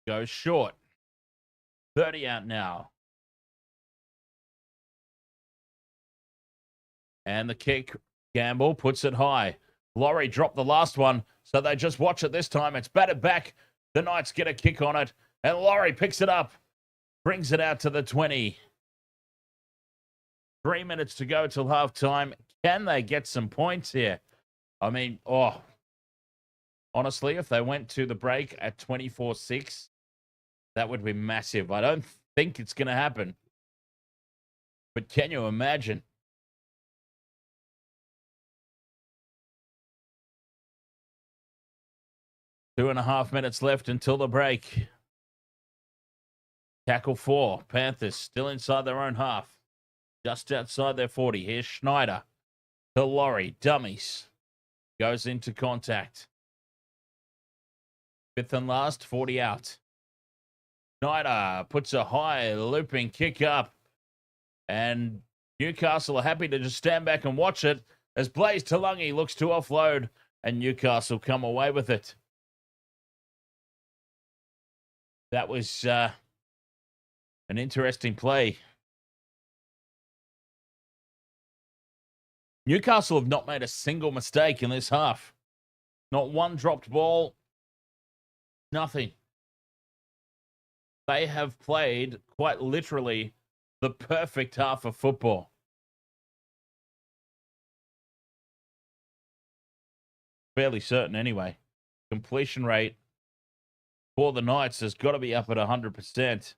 goes short. 30 out now. And the kick, Gamble puts it high. Laurie dropped the last one, so they just watch it this time. It's batted back. The Knights get a kick on it, and Laurie picks it up. Brings it out to the 20. 3 minutes to go till halftime. Can they get some points here? I mean, honestly, if they went to the break at 24-6, that would be massive. I don't think it's going to happen. But can you imagine? Two and a half minutes left until the break. Tackle 4. Panthers still inside their own half. Just outside their 40. Here's Schneider. To Laurie. Dummies. Goes into contact. 5th and last. 40 out. Schneider puts a high looping kick up. And Newcastle are happy to just stand back and watch it as Blaze Talungi looks to offload and Newcastle come away with it. That was an interesting play. Newcastle have not made a single mistake in this half. Not one dropped ball. Nothing. They have played, quite literally, the perfect half of football. Fairly certain anyway. Completion rate for the Knights has got to be up at 100%.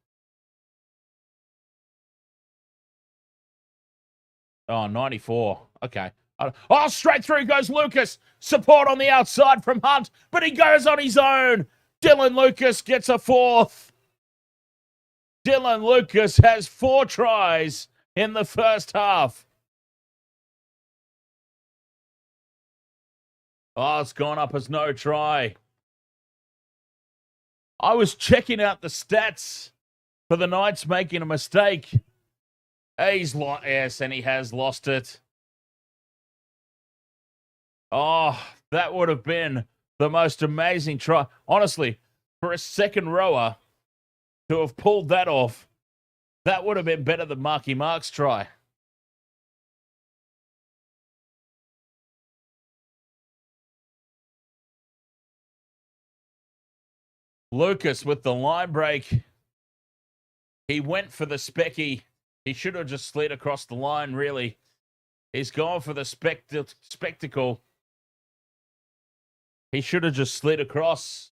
Oh, 94. Okay. Oh, straight through goes Lucas. Support on the outside from Hunt, but he goes on his own. Dylan Lucas gets a fourth. Dylan Lucas has 4 tries in the first half. Oh, it's gone up as no try. I was checking out the stats for the Knights making a mistake. Yes, and he has lost it. Oh, that would have been the most amazing try. Honestly, for a second rower to have pulled that off, that would have been better than Marky Mark's try. Lucas with the line break. He went for the specky. He should have just slid across the line, really. He's gone for the spectacle. He should have just slid across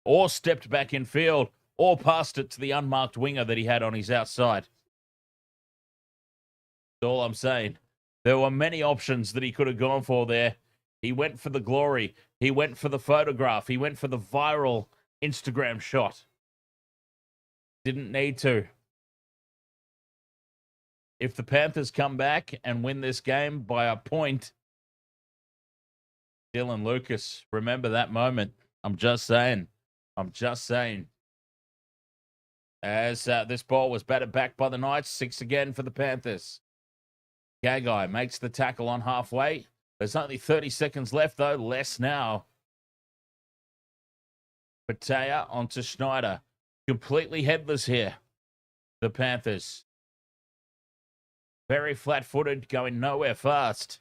or stepped back in field or passed it to the unmarked winger that he had on his outside. That's all I'm saying. There were many options that he could have gone for there. He went for the glory. He went for the photograph. He went for the viral Instagram shot. Didn't need to. If the Panthers come back and win this game by a point, Dylan Lucas, remember that moment. I'm just saying. As this ball was batted back by the Knights, 6 again for the Panthers. Gagai makes the tackle on halfway. There's only 30 seconds left, though. Less now. Patea onto Schneider. Completely headless here. The Panthers. Very flat-footed, going nowhere fast.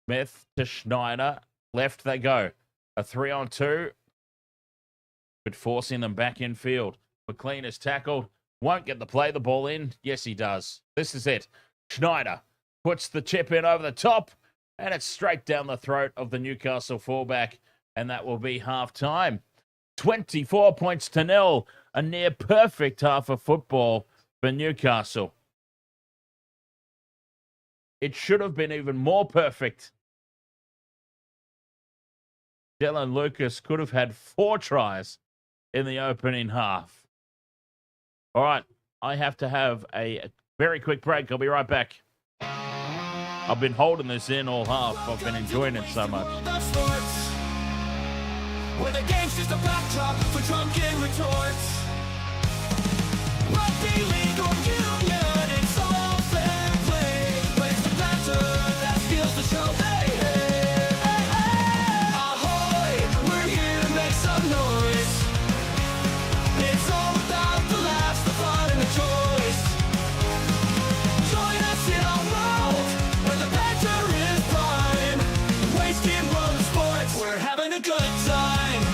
Smith to Schneider. Left they go. A 3-on-2. But forcing them back in field. McLean is tackled. Won't get the play the ball in. Yes, he does. This is it. Schneider puts the chip in over the top. And it's straight down the throat of the Newcastle fullback. And that will be half-time. 24 points to 0. A near perfect half of football for Newcastle. It should have been even more perfect. Dylan Lucas could have had 4 tries in the opening half. All right, I have to have a very quick break. I'll be right back. I've been holding this in all half. I've been enjoying it so much. Where the game's just a backdrop for drunken retorts. Rugby league or union, it's all fair play. But it's the banter that steals the show. Hey, hey, hey, hey. Ahoy, we're here to make some noise. It's all about the laughs, the fun, and the choice. Join us in our world where the banter is prime. Wasting world of sports, we're having a good time.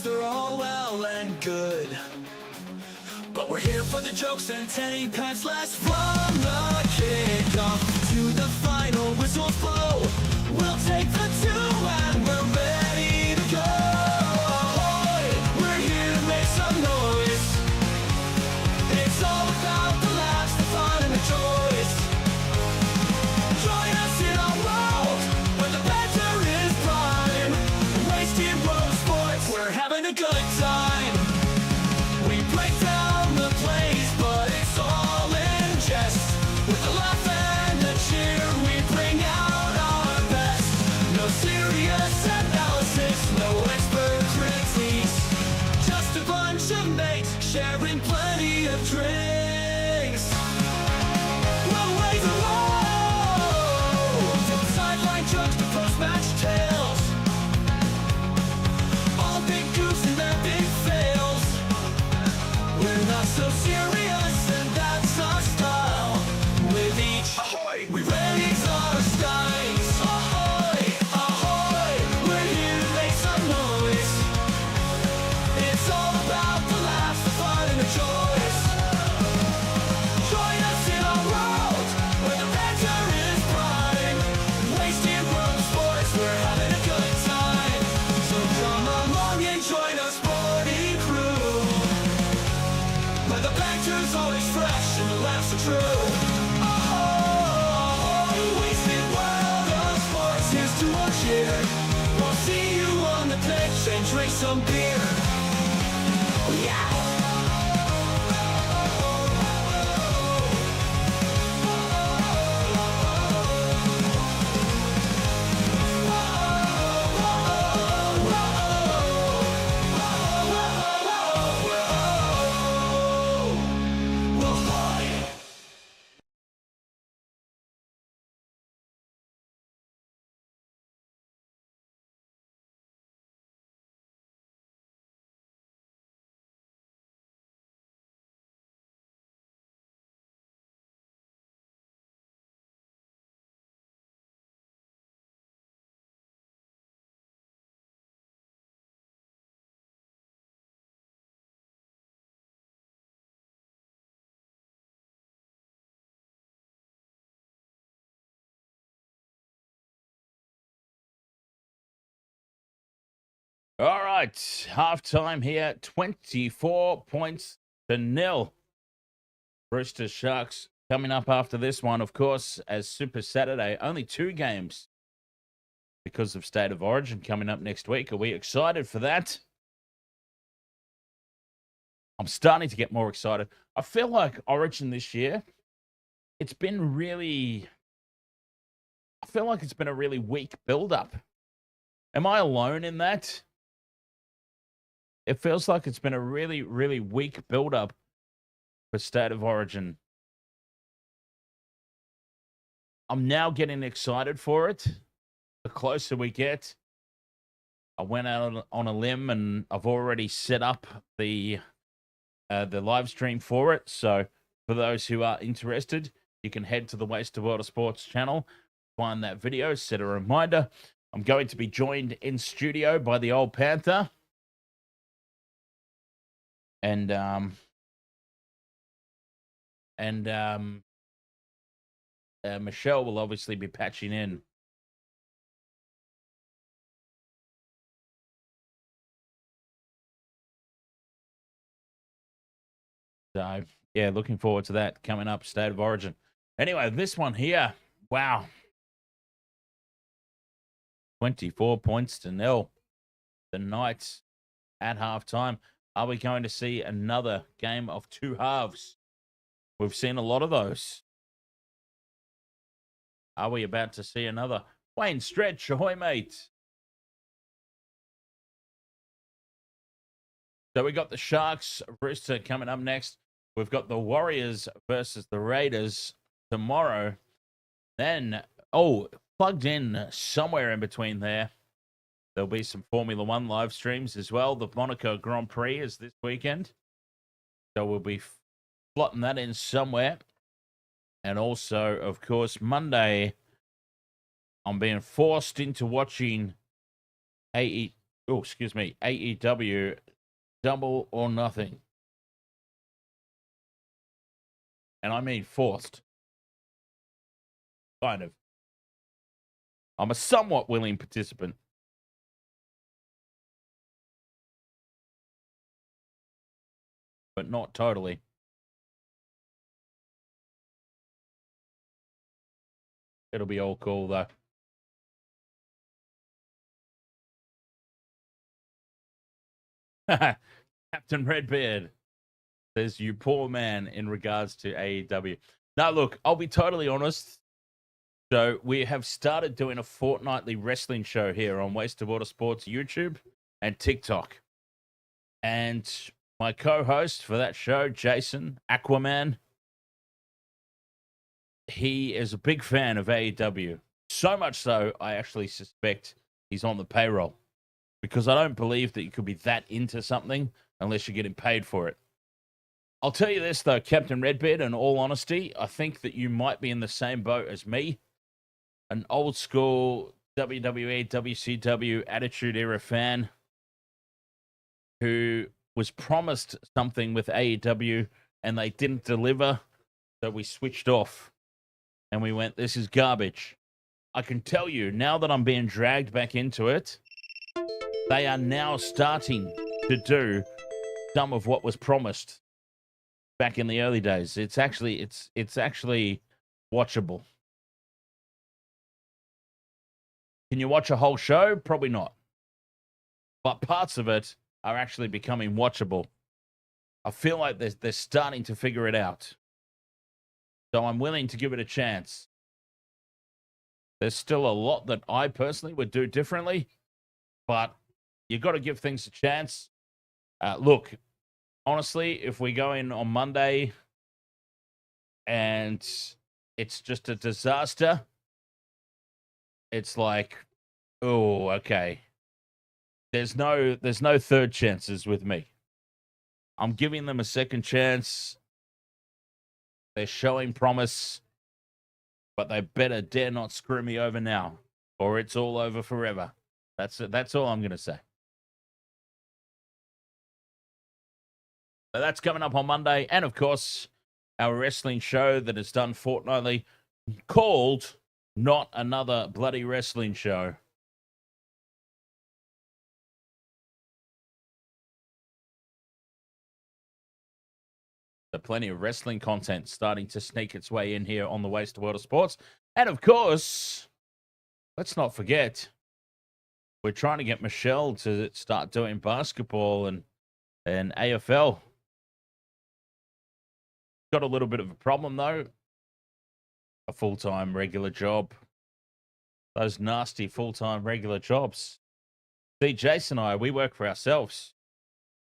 They're all well and good, but we're here for the jokes and 10 pence less. From the kickoff to the final whistles blow, we'll take the 2 and we're ready to go. Ahoy, we're here to make some noise. It's all about the laughs, the fun, and the choice. Join us in our world where the banter is prime. Wasting world of sports, we're having a good time. We break down the plays, but it's all in jest. some beer. Yeah. All right, halftime here, 24 points to nil. Roosters Sharks coming up after this one, of course, as Super Saturday. Only 2 games because of State of Origin coming up next week. Are we excited for that? I'm starting to get more excited. I feel like Origin this year, it's been really... I feel like it's been a really weak build-up. Am I alone in that? It feels like it's been a really, really weak build-up for State of Origin. I'm now getting excited for it. The closer we get, I went out on a limb and I've already set up the live stream for it. So for those who are interested, you can head to the Waste of World of Sports channel, find that video, set a reminder. I'm going to be joined in studio by the old Panther. And Michelle will obviously be patching in. So, yeah, looking forward to that coming up, State of Origin. Anyway, this one here, wow. 24 points to nil. The Knights at halftime. Are we going to see another game of 2 halves? We've seen a lot of those. Are we about to see another? Wayne Stretch, ahoy, mate. So we got the Sharks, Rooster coming up next. We've got the Warriors versus the Raiders tomorrow. Then, plugged in somewhere in between there, there'll be some Formula One live streams as well. The Monaco Grand Prix is this weekend. So we'll be plotting that in somewhere. And also, of course, Monday, I'm being forced into watching AEW Double or Nothing. And I mean forced. Kind of. I'm a somewhat willing participant. But not totally. It'll be all cool, though. Captain Redbeard says, you poor man, in regards to AEW. Now, look, I'll be totally honest. So we have started doing a fortnightly wrestling show here on Waste of Water Sports YouTube and TikTok. And my co-host for that show, Jason Aquaman, he is a big fan of AEW. So much so, I actually suspect he's on the payroll. Because I don't believe that you could be that into something unless you're getting paid for it. I'll tell you this, though, Captain Redbeard, in all honesty, I think that you might be in the same boat as me. An old school WWE, WCW Attitude Era fan who was promised something with AEW and they didn't deliver. So we switched off and we went, this is garbage. I can tell you, now that I'm being dragged back into it, they are now starting to do some of what was promised back in the early days. It's actually watchable. Can you watch a whole show? Probably not. but parts of it are actually becoming watchable. I feel like they're starting to figure it out. So I'm willing to give it a chance. There's still a lot that I personally would do differently, but you've got to give things a chance. Look, honestly, if we go in on Monday and it's just a disaster, it's like, oh, okay. There's no third chances with me. I'm giving them a second chance. They're showing promise, but they better dare not screw me over now, or it's all over forever. That's all I'm going to say. So that's coming up on Monday. And, of course, our wrestling show that is done fortnightly called Not Another Bloody Wrestling Show. So plenty of wrestling content starting to sneak its way in here on the Waste World of Sports. And, of course, let's not forget, we're trying to get Michelle to start doing basketball and AFL. Got a little bit of a problem, though. A full-time regular job. Those nasty full-time regular jobs. See, Jason and I, we work for ourselves.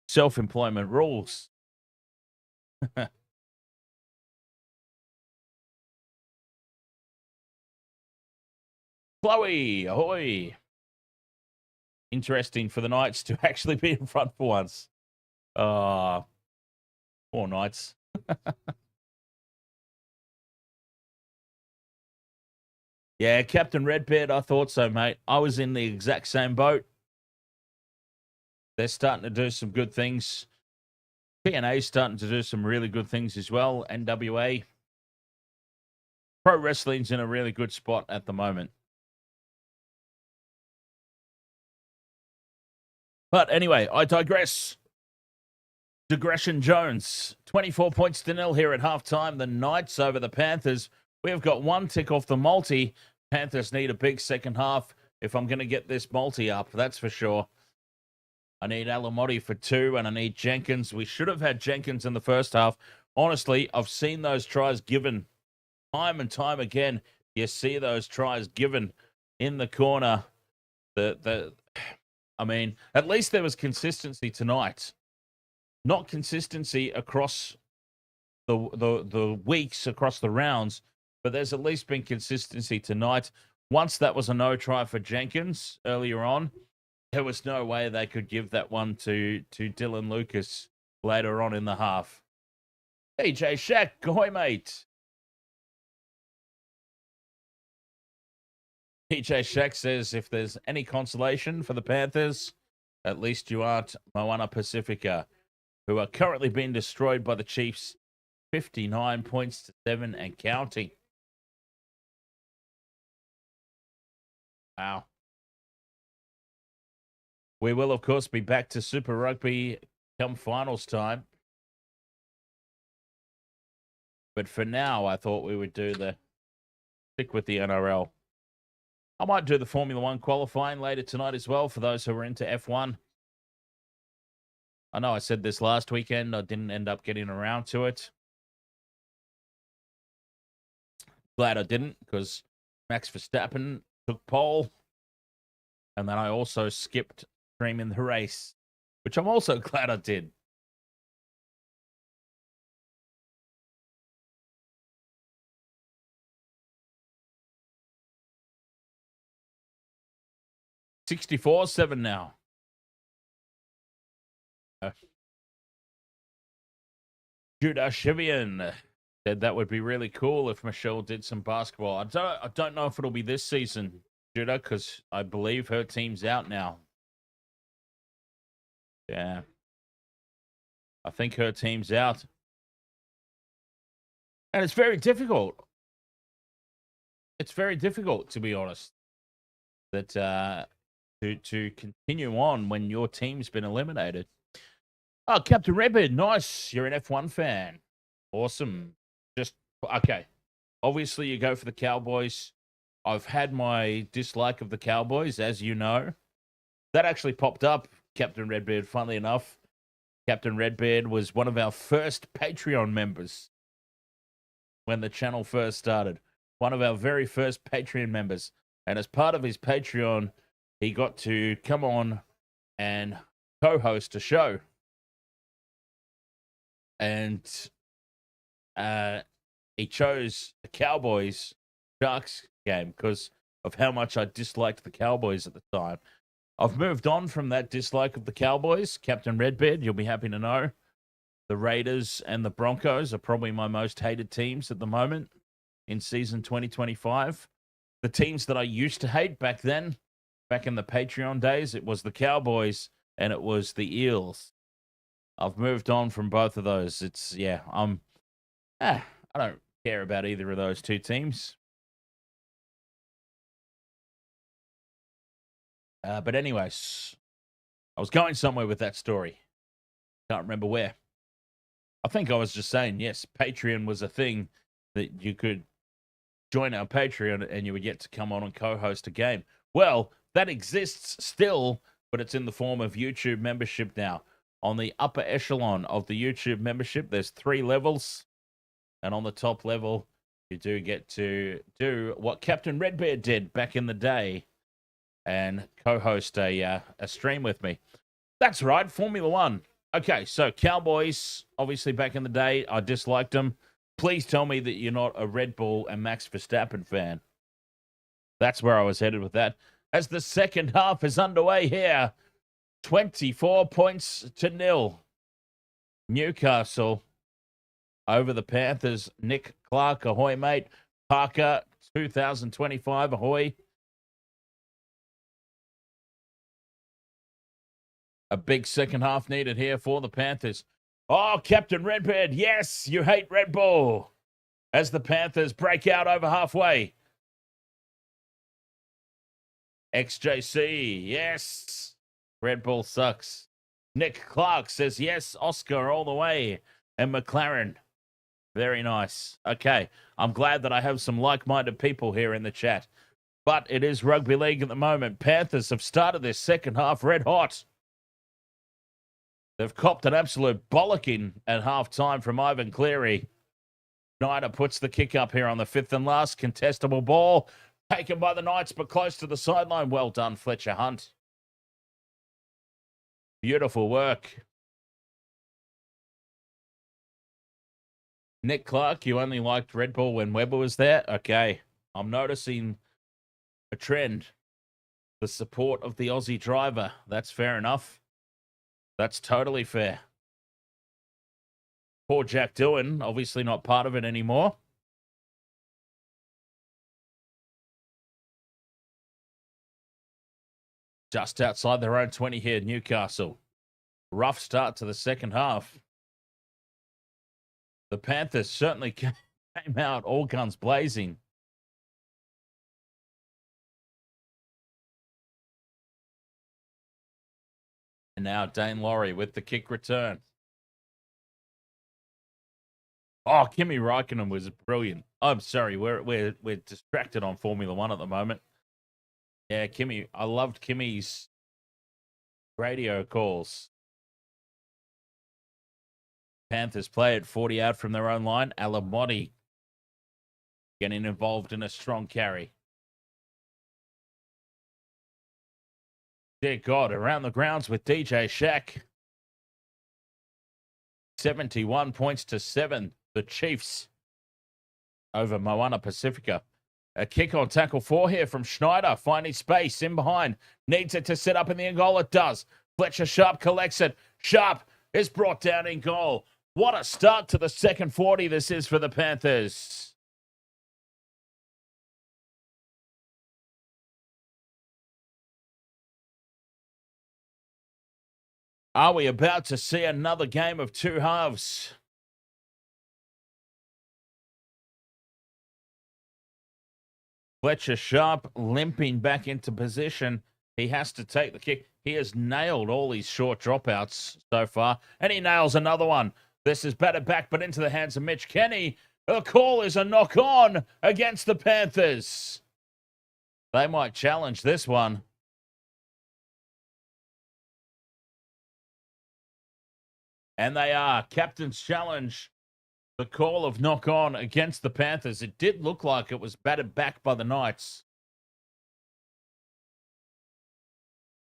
Self-employment rules. Chloe, ahoy. Interesting for the Knights to actually be in front for once. Poor Knights. Yeah, Captain Redbeard, I thought so, mate. I was in the exact same boat. They're starting to do some good things. PNA's starting to do some really good things as well. NWA. Pro wrestling's in a really good spot at the moment. But anyway, I digress. Digression Jones, 24 points to 0 here at halftime. The Knights over the Panthers. We've got one tick off the multi. Panthers need a big second half if I'm going to get this multi up, that's for sure. I need Alamotti for 2, and I need Jenkins. We should have had Jenkins in the first half. Honestly, I've seen those tries given time and time again. You see those tries given in the corner. I mean, at least there was consistency tonight. Not consistency across the weeks, across the rounds, but there's at least been consistency tonight. Once that was a no try for Jenkins earlier on, there was no way they could give that one to Dylan Lucas later on in the half. DJ Shaq, ahoy, mate. DJ Shaq says, if there's any consolation for the Panthers, at least you aren't Moana Pacifica, who are currently being destroyed by the Chiefs, 59 points to 7 and counting. Wow. We will, of course, be back to Super Rugby come finals time. But for now, I thought we would stick with the NRL. I might do the Formula 1 qualifying later tonight as well for those who are into F1. I know I said this last weekend. I didn't end up getting around to it. Glad I didn't, because Max Verstappen took pole. And then I also skipped streaming the race, which I'm also glad I did. $64-7 now. Judah Shivian said that would be really cool if Michelle did some basketball. I don't know if it'll be this season, Judah, because I believe her team's out now. Yeah. I think her team's out. And it's very difficult. It's very difficult, to be honest, that to continue on when your team's been eliminated. Oh, Captain Redbeard, nice. You're an F1 fan. Awesome. Just, okay. Obviously, you go for the Cowboys. I've had my dislike of the Cowboys, as you know. That actually popped up. Captain Redbeard. Funnily enough, Captain Redbeard was one of our first Patreon members when the channel first started. One of our very first Patreon members. And as part of his Patreon, he got to come on and co-host a show. And he chose the Cowboys Sharks game because of how much I disliked the Cowboys at the time. I've moved on from that dislike of the Cowboys. Captain Redbeard, you'll be happy to know. The Raiders and the Broncos are probably my most hated teams at the moment in season 2025. The teams that I used to hate back then, back in the Patreon days, it was the Cowboys and it was the Eels. I've moved on from both of those. I don't care about either of those two teams. But anyways, I was going somewhere with that story. Can't remember where. I think I was just saying, yes, Patreon was a thing that you could join our Patreon and you would get to come on and co-host a game. Well, that exists still, but it's in the form of YouTube membership now. On the upper echelon of the YouTube membership, there's 3 levels. And on the top level, you do get to do what Captain Redbeard did back in the day and co-host a stream with me. That's right, Formula One. Okay, so Cowboys, obviously back in the day, I disliked them. Please tell me that you're not a Red Bull and Max Verstappen fan. That's where I was headed with that. As the second half is underway here, 24 points to 0. Newcastle over the Panthers. Nick Clark, ahoy, mate. Parker, 2025, ahoy. A big second half needed here for the Panthers. Oh, Captain Redbeard, yes, you hate Red Bull. As the Panthers break out over halfway. XJC, yes. Red Bull sucks. Nick Clark says yes, Oscar all the way. And McLaren, very nice. Okay, I'm glad that I have some like-minded people here in the chat. But it is rugby league at the moment. Panthers have started their second half red hot. They've copped an absolute bollocking at halftime from Ivan Cleary. Snyder puts the kick up here on the 5th and last. Contestable ball taken by the Knights, but close to the sideline. Well done, Fletcher Hunt. Beautiful work. Nick Clark, you only liked Red Bull when Webber was there? Okay, I'm noticing a trend. The support of the Aussie driver. That's fair enough. That's totally fair. Poor Jack Doohan, obviously not part of it anymore. Just outside their own 20 here, Newcastle. Rough start to the second half. The Panthers certainly came out all guns blazing. And now Dane Laurie with the kick return. Oh, Kimi Räikkönen was brilliant. I'm sorry, we're distracted on Formula One at the moment. Yeah, Kimi, I loved Kimi's radio calls. Panthers play at 40 out from their own line. Alamotti getting involved in a strong carry. Dear God, around the grounds with DJ Shaq. 71 points to 7. The Chiefs over Moana Pacifica. A kick on tackle 4 here from Schneider. Finding space in behind. Needs it to set up in the end goal. It does. Fletcher Sharp collects it. Sharp is brought down in goal. What a start to the second 40 this is for the Panthers. Are we about to see another game of two halves? Fletcher Sharp limping back into position. He has to take the kick. He has nailed all these short dropouts so far, and he nails another one. This is batted back, but into the hands of Mitch Kenny. The call is a knock-on against the Panthers. They might challenge this one. And they are. Captain's challenge. The call of knock on against the Panthers. It did look like it was batted back by the Knights.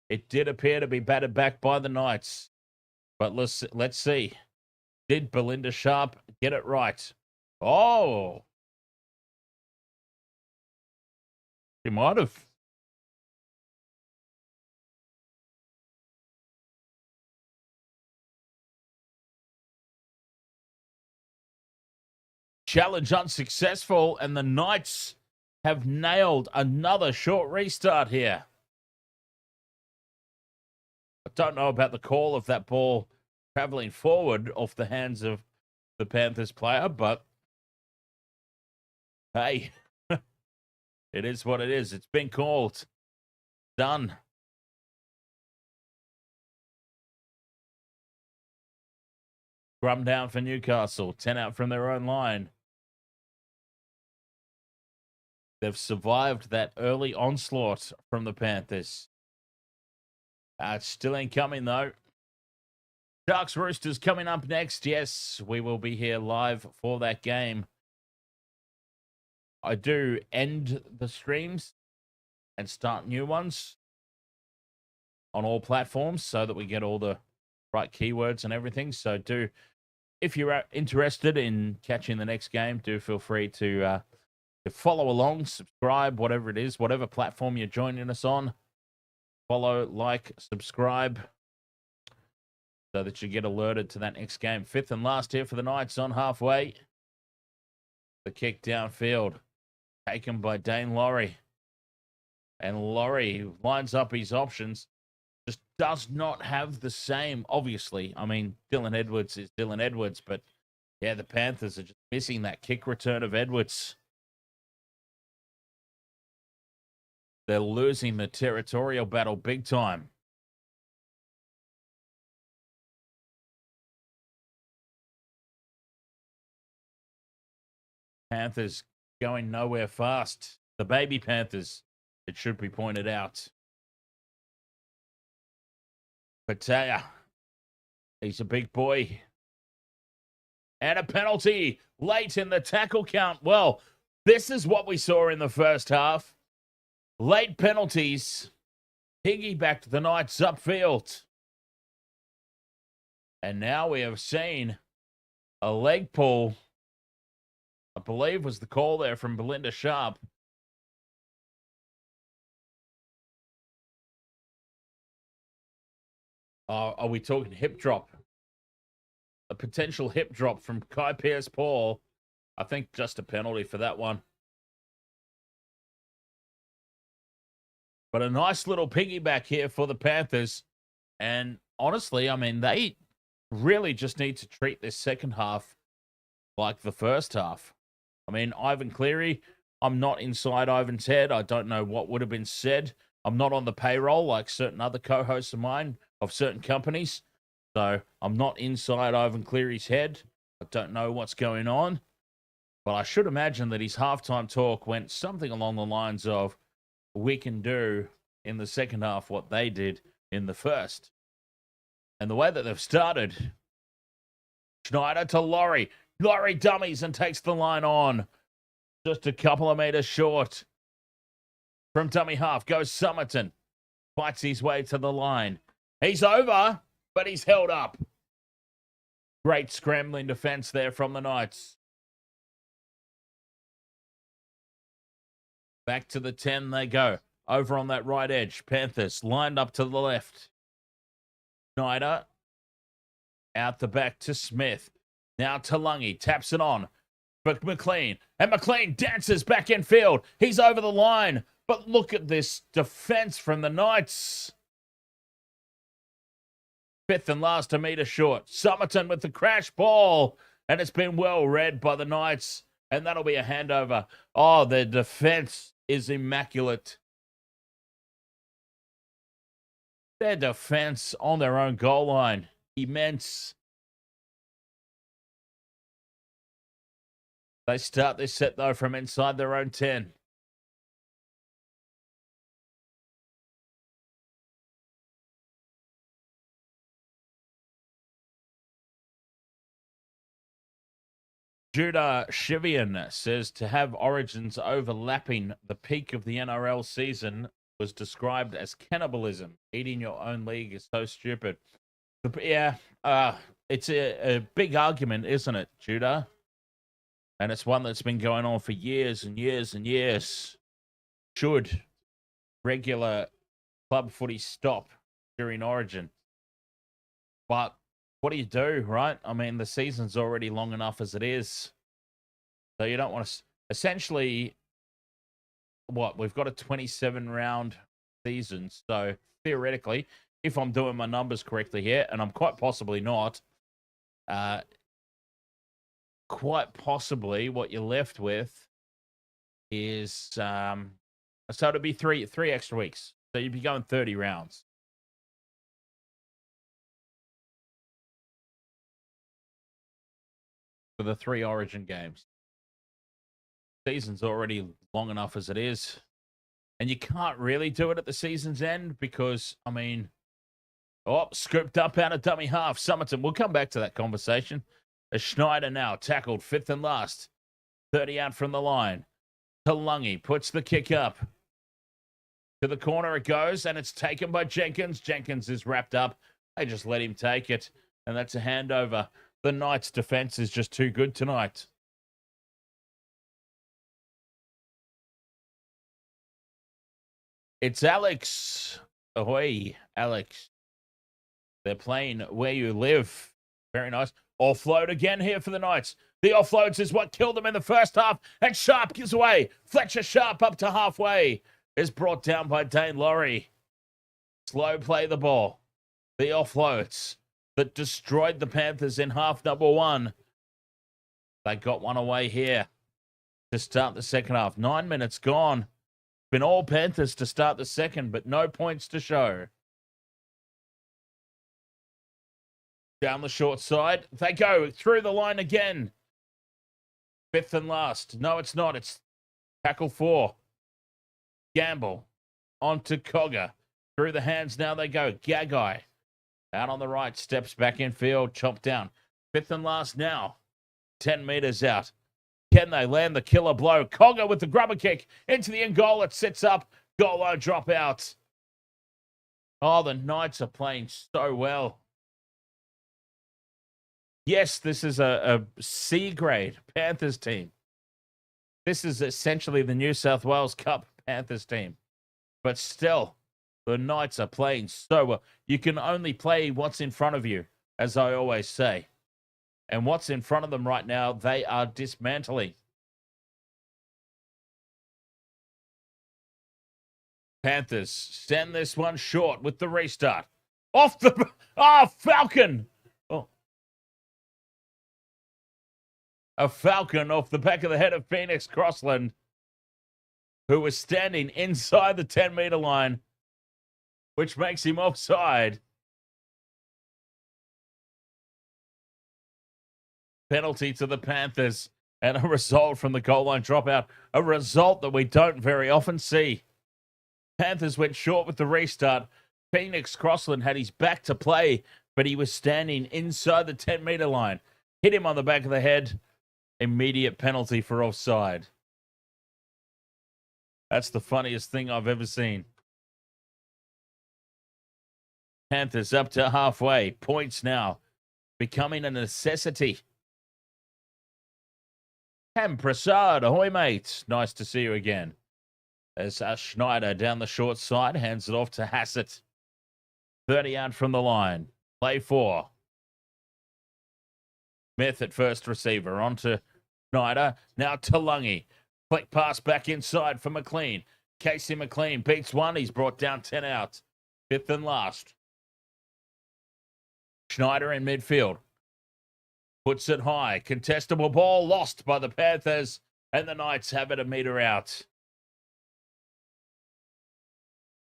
It did appear to be batted back by the Knights. But let's see. Did Belinda Sharp get it right? Oh. She might have. Challenge unsuccessful, and the Knights have nailed another short restart here. I don't know about the call of that ball traveling forward off the hands of the Panthers player, but hey, it is what it is. It's been called. Done. Scrum down for Newcastle. 10 out from their own line. They've survived that early onslaught from the Panthers. It still ain't coming, though. Sharks Roosters coming up next. Yes, we will be here live for that game. I do end the streams and start new ones on all platforms so that we get all the right keywords and everything. So if you're interested in catching the next game, do feel free to follow along, subscribe, whatever it is, whatever platform you're joining us on. Follow, like, subscribe so that you get alerted to that next game. Fifth and last here for the Knights on halfway. The kick downfield taken by Dane Laurie. And Laurie lines up his options. Just does not have the same, obviously. I mean, Dylan Edwards is Dylan Edwards, but yeah, the Panthers are just missing that kick return of Edwards. They're losing the territorial battle big time. Panthers going nowhere fast. The baby Panthers, it should be pointed out. Pataya, he's a big boy. And a penalty late in the tackle count. Well, this is what we saw in the first half. Late penalties piggybacked the Knights upfield. And now we have seen a leg pull, I believe was the call there from Belinda Sharp. Are we talking hip drop? A potential hip drop from Kai Pearce-Paul. I think just a penalty for that one. But a nice little piggyback here for the Panthers. And honestly, I mean, they really just need to treat this second half like the first half. I mean, Ivan Cleary, I'm not inside Ivan's head. I don't know what would have been said. I'm not on the payroll like certain other co-hosts of mine of certain companies. So I'm not inside Ivan Cleary's head. I don't know what's going on. But I should imagine that his halftime talk went something along the lines of, we can do in the second half what they did in the first. And the way that they've started, Schneider to Laurie. Laurie dummies and takes the line on. Just a couple of meters short. From dummy half goes Somerton. Fights his way to the line. He's over, but he's held up. Great scrambling defense there from the Knights. Back to the 10 they go. Over on that right edge. Panthers lined up to the left. Schneider out the back to Smith. Now to Lungy. Taps it on for McLean. And McLean dances back in field. He's over the line. But look at this defense from the Knights. Fifth and last, a meter short. Somerton with the crash ball. And it's been well read by the Knights. And that'll be a handover. Oh, their defense is immaculate. Their defense on their own goal line. Immense. They start this set, though, from inside their own 10. Judah Shivian says to have origins overlapping the peak of the NRL season was described as cannibalism. Eating your own league is so stupid. Yeah, it's a big argument, isn't it, Judah? And it's one that's been going on for years and years and years. Should regular club footy stop during Origin? But what do you do, right? I mean, the season's already long enough as it is. So you don't want to... Essentially, what? We've got a 27-round season. So theoretically, if I'm doing my numbers correctly here, and I'm quite possibly not, quite possibly what you're left with is... so it'd be three extra weeks. So you'd be going 30 rounds. For the 3 Origin games. Season's already long enough as it is. And you can't really do it at the season's end because, I mean, scooped up out of dummy half. Summerton, we'll come back to that conversation. As Schneider now tackled 5th and last. 30 out from the line. Talungi puts the kick up. To the corner it goes, and it's taken by Jenkins. Jenkins is wrapped up. They just let him take it, and that's a handover. The Knights' defense is just too good tonight. It's Alex. Ahoy, Alex. They're playing where you live. Very nice. Offload again here for the Knights. The offloads is what killed them in the first half, and Sharp gives away. Fletcher Sharp up to halfway is brought down by Dane Laurie. Slow play the ball. The offloads that destroyed the Panthers in half number 1. They got one away here to start the second half. 9 minutes gone. Been all Panthers to start the second, but no points to show. Down the short side. They go through the line again. 5th and last. No, it's not. It's tackle 4. Gamble onto Cogger. Through the hands now they go. Gagai out on the right. Steps back in field. Chopped down. 5th and last now. 10 meters out. Can they land the killer blow? Cogger with the grubber kick into the end goal. It sits up. Goal line drop out. Oh, the Knights are playing so well. Yes, this is a C-grade Panthers team. This is essentially the New South Wales Cup Panthers team. But still, the Knights are playing so well. You can only play what's in front of you, as I always say. And what's in front of them right now, they are dismantling. Panthers send this one short with the restart. Off the... Falcon! Oh. A Falcon off the back of the head of Phoenix Crossland, who was standing inside the 10-meter line, which makes him offside. Penalty to the Panthers and a result from the goal line dropout. A result that we don't very often see. Panthers went short with the restart. Phoenix Crossland had his back to play, but he was standing inside the 10-meter line. Hit him on the back of the head. Immediate penalty for offside. That's the funniest thing I've ever seen. Panthers up to halfway. Points now. Becoming a necessity. Cam Prasad, ahoy, mate. Nice to see you again. As Schneider down the short side, hands it off to Hassett. 30 out from the line. Play 4. Smith at first receiver. On to Schneider. Now Talungi. Flick pass back inside for McLean. Casey McLean beats one. He's brought down 10 out. 5th and last. Schneider in midfield. Puts it high. Contestable ball lost by the Panthers. And the Knights have it a meter out.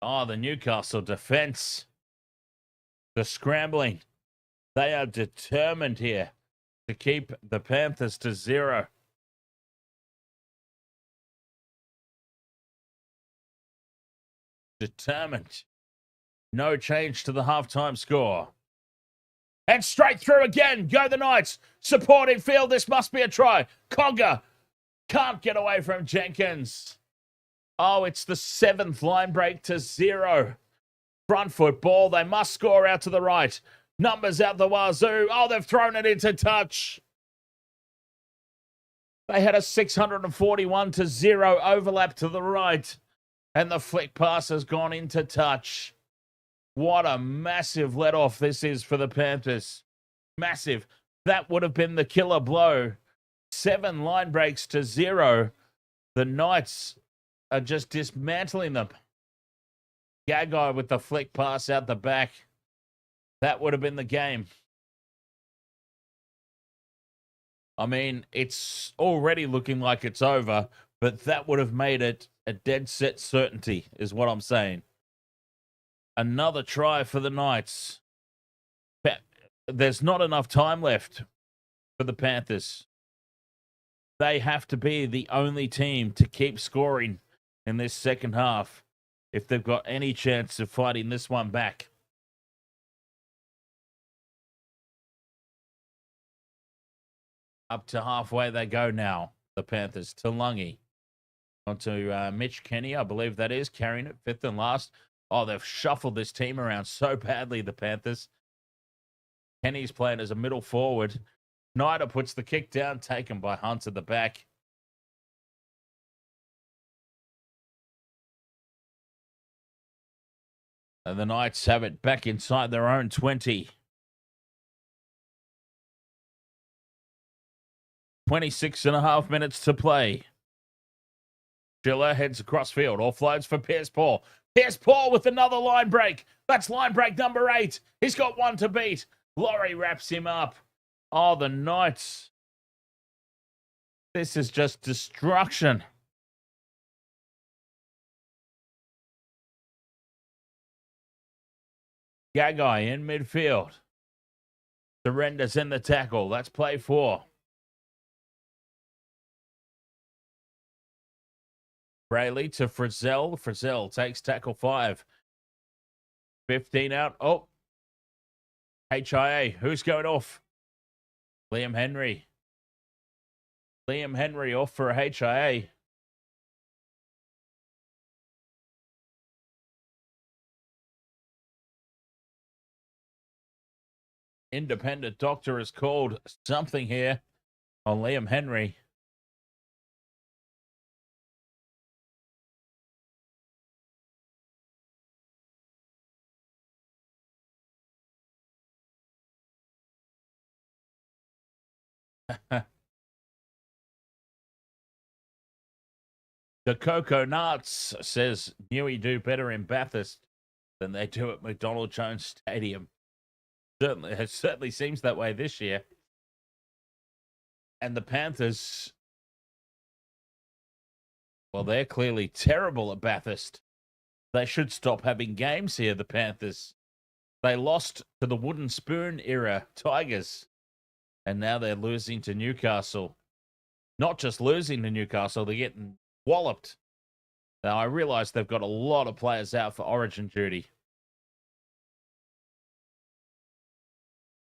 Oh, the Newcastle defense. The scrambling. They are determined here to keep the Panthers to 0. Determined. No change to the halftime score. And straight through again. Go the Knights. Supporting field. This must be a try. Cogger can't get away from Jenkins. Oh, it's the 7th line break to 0. Front foot ball. They must score out to the right. Numbers out the wazoo. Oh, they've thrown it into touch. They had a 641 to 0 overlap to the right. And the flick pass has gone into touch. What a massive let-off this is for the Panthers. Massive. That would have been the killer blow. 7 line breaks to 0. The Knights are just dismantling them. Gagai with the flick pass out the back. That would have been the game. I mean, it's already looking like it's over, but that would have made it a dead set certainty, is what I'm saying. Another try for the Knights. There's not enough time left for the Panthers. They have to be the only team to keep scoring in this second half if they've got any chance of fighting this one back. Up to halfway they go now, the Panthers. Talangi onto Mitch Kenny, I believe that is, carrying it 5th and last. Oh, they've shuffled this team around so badly, the Panthers. Kenny's playing as a middle forward. Snyder puts the kick down, taken by Hunt at the back. And the Knights have it back inside their own 20. 26.5 minutes to play. Schiller heads across field. Offloads for Pierce Paul. Pierce Paul with another line break. That's line break number 8. He's got one to beat. Laurie wraps him up. Oh, the Knights. This is just destruction. Gagai in midfield. Surrenders in the tackle. That's play 4. Brayley to Frizzell. Frizzell takes tackle 5. 15 out. Oh. HIA. Who's going off? Liam Henry. Liam Henry off for a HIA. Independent doctor has called something here on Liam Henry. The Cocoa Nuts says Newey do better in Bathurst than they do at McDonald Jones Stadium. It certainly seems that way this year. And the Panthers, well, they're clearly terrible at Bathurst. They should stop having games here, the Panthers. They lost to the wooden spoon era Tigers. And now they're losing to Newcastle. Not just losing to Newcastle, they're getting walloped. Now, I realize they've got a lot of players out for Origin duty.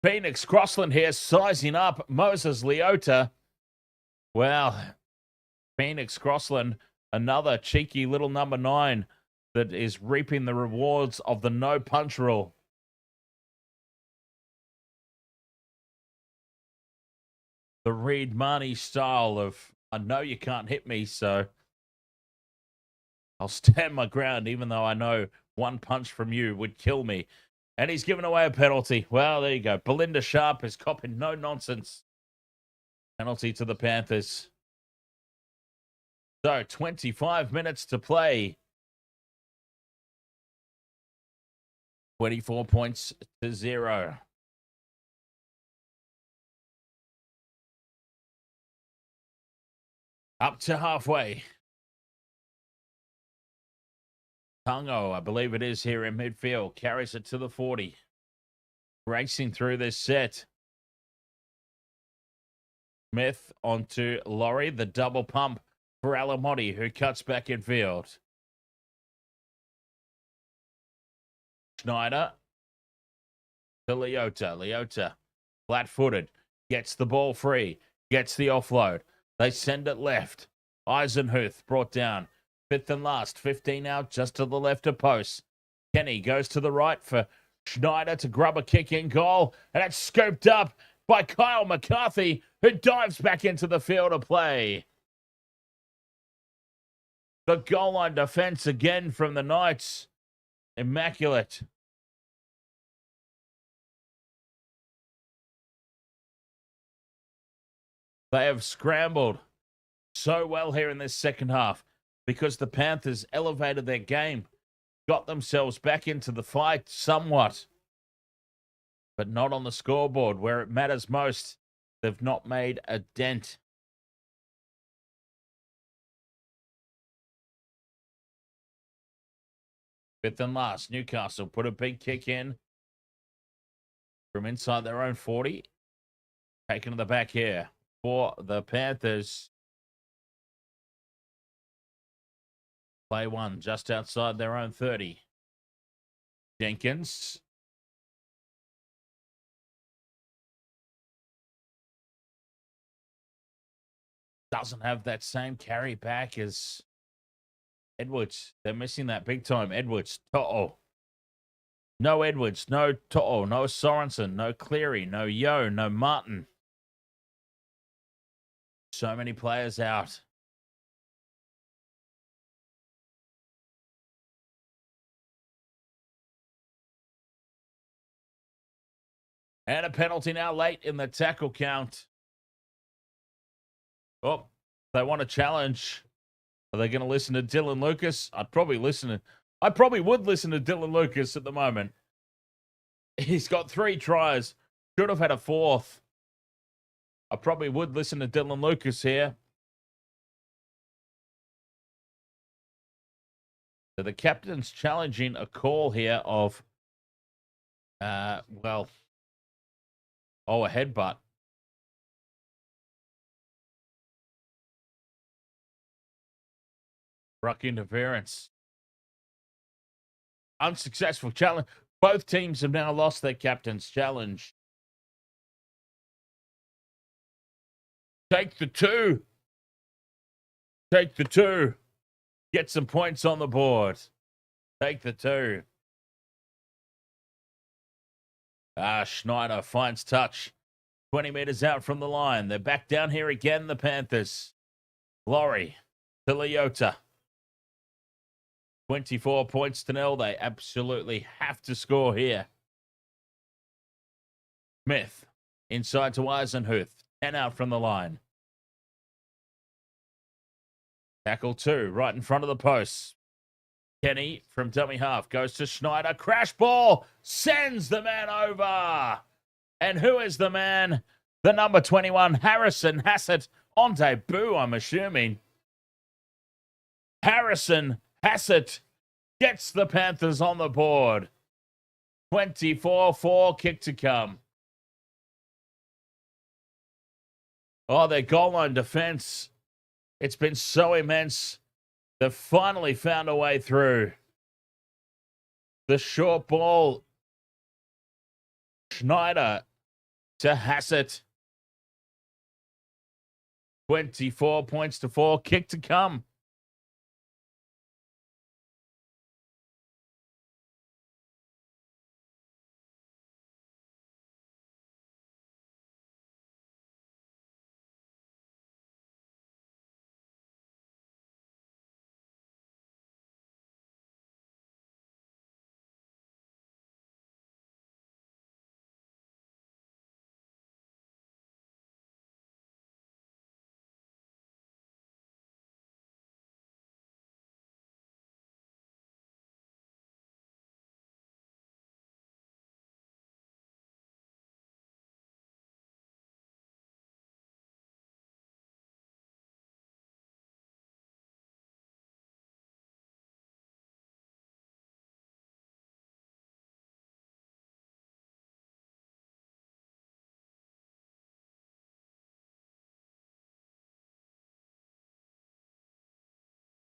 Phoenix Crossland here sizing up Moses Leota. Well, Phoenix Crossland, another cheeky little number 9 that is reaping the rewards of the no punch rule. The Reed Marnie style of, I know you can't hit me, so I'll stand my ground even though I know one punch from you would kill me. And he's given away a penalty. Well, there you go. Belinda Sharp is copping no nonsense. Penalty to the Panthers. So, 25 minutes to play. 24 points to 0. Up to halfway. Tungo, I believe it is here in midfield, carries it to the 40. Racing through this set. Smith onto Laurie, the double pump for Alamotti, who cuts back in field. Schneider to Leota. Leota, flat-footed, gets the ball free, gets the offload. They send it left. Eisenhuth brought down. Fifth and last, 15 out, just to the left of post. Kenny goes to the right for Schneider to grab a kick in goal, and it's scooped up by Kyle McCarthy, who dives back into the field of play. The goal line defense again from the Knights. Immaculate. They have scrambled so well here in this second half because the Panthers elevated their game, got themselves back into the fight somewhat, but not on the scoreboard where it matters most. They've not made a dent. Fifth and last, Newcastle put a big kick in from inside their own 40. Taken to the back here for the Panthers. Play one just outside their own 30. Jenkins. Doesn't have that same carry back as Edwards. They're missing that big time. Edwards. To'o. No Edwards. No To'o. No Sorensen. No Cleary. No Yo. No Martin. So many players out. And a penalty now late in the tackle count. Oh, they want a challenge. Are they going to listen to Dylan Lucas? I probably would listen to Dylan Lucas at the moment. He's got 3 tries. Should have had a 4th. I probably would listen to Dylan Lucas here. So the captain's challenging a call here of, a headbutt. Ruck interference. Unsuccessful challenge. Both teams have now lost their captain's challenge. Take the 2. Take the 2. Get some points on the board. Take the 2. Schneider finds touch. 20 meters out from the line. They're back down here again, the Panthers. Laurie to Leota. 24 points to 0. They absolutely have to score here. Smith inside to Eisenhuth. 10 out from the line. Tackle 2 right in front of the post. Kenny from dummy half goes to Schneider. Crash ball sends the man over. And who is the man? The number 21, Harrison Hassett, on debut, I'm assuming. Harrison Hassett gets the Panthers on the board. 24-4, kick to come. Oh, their goal line defense. It's been so immense. They've finally found a way through. The short ball. Schneider to Hassett. 24 points to 4. Kick to come.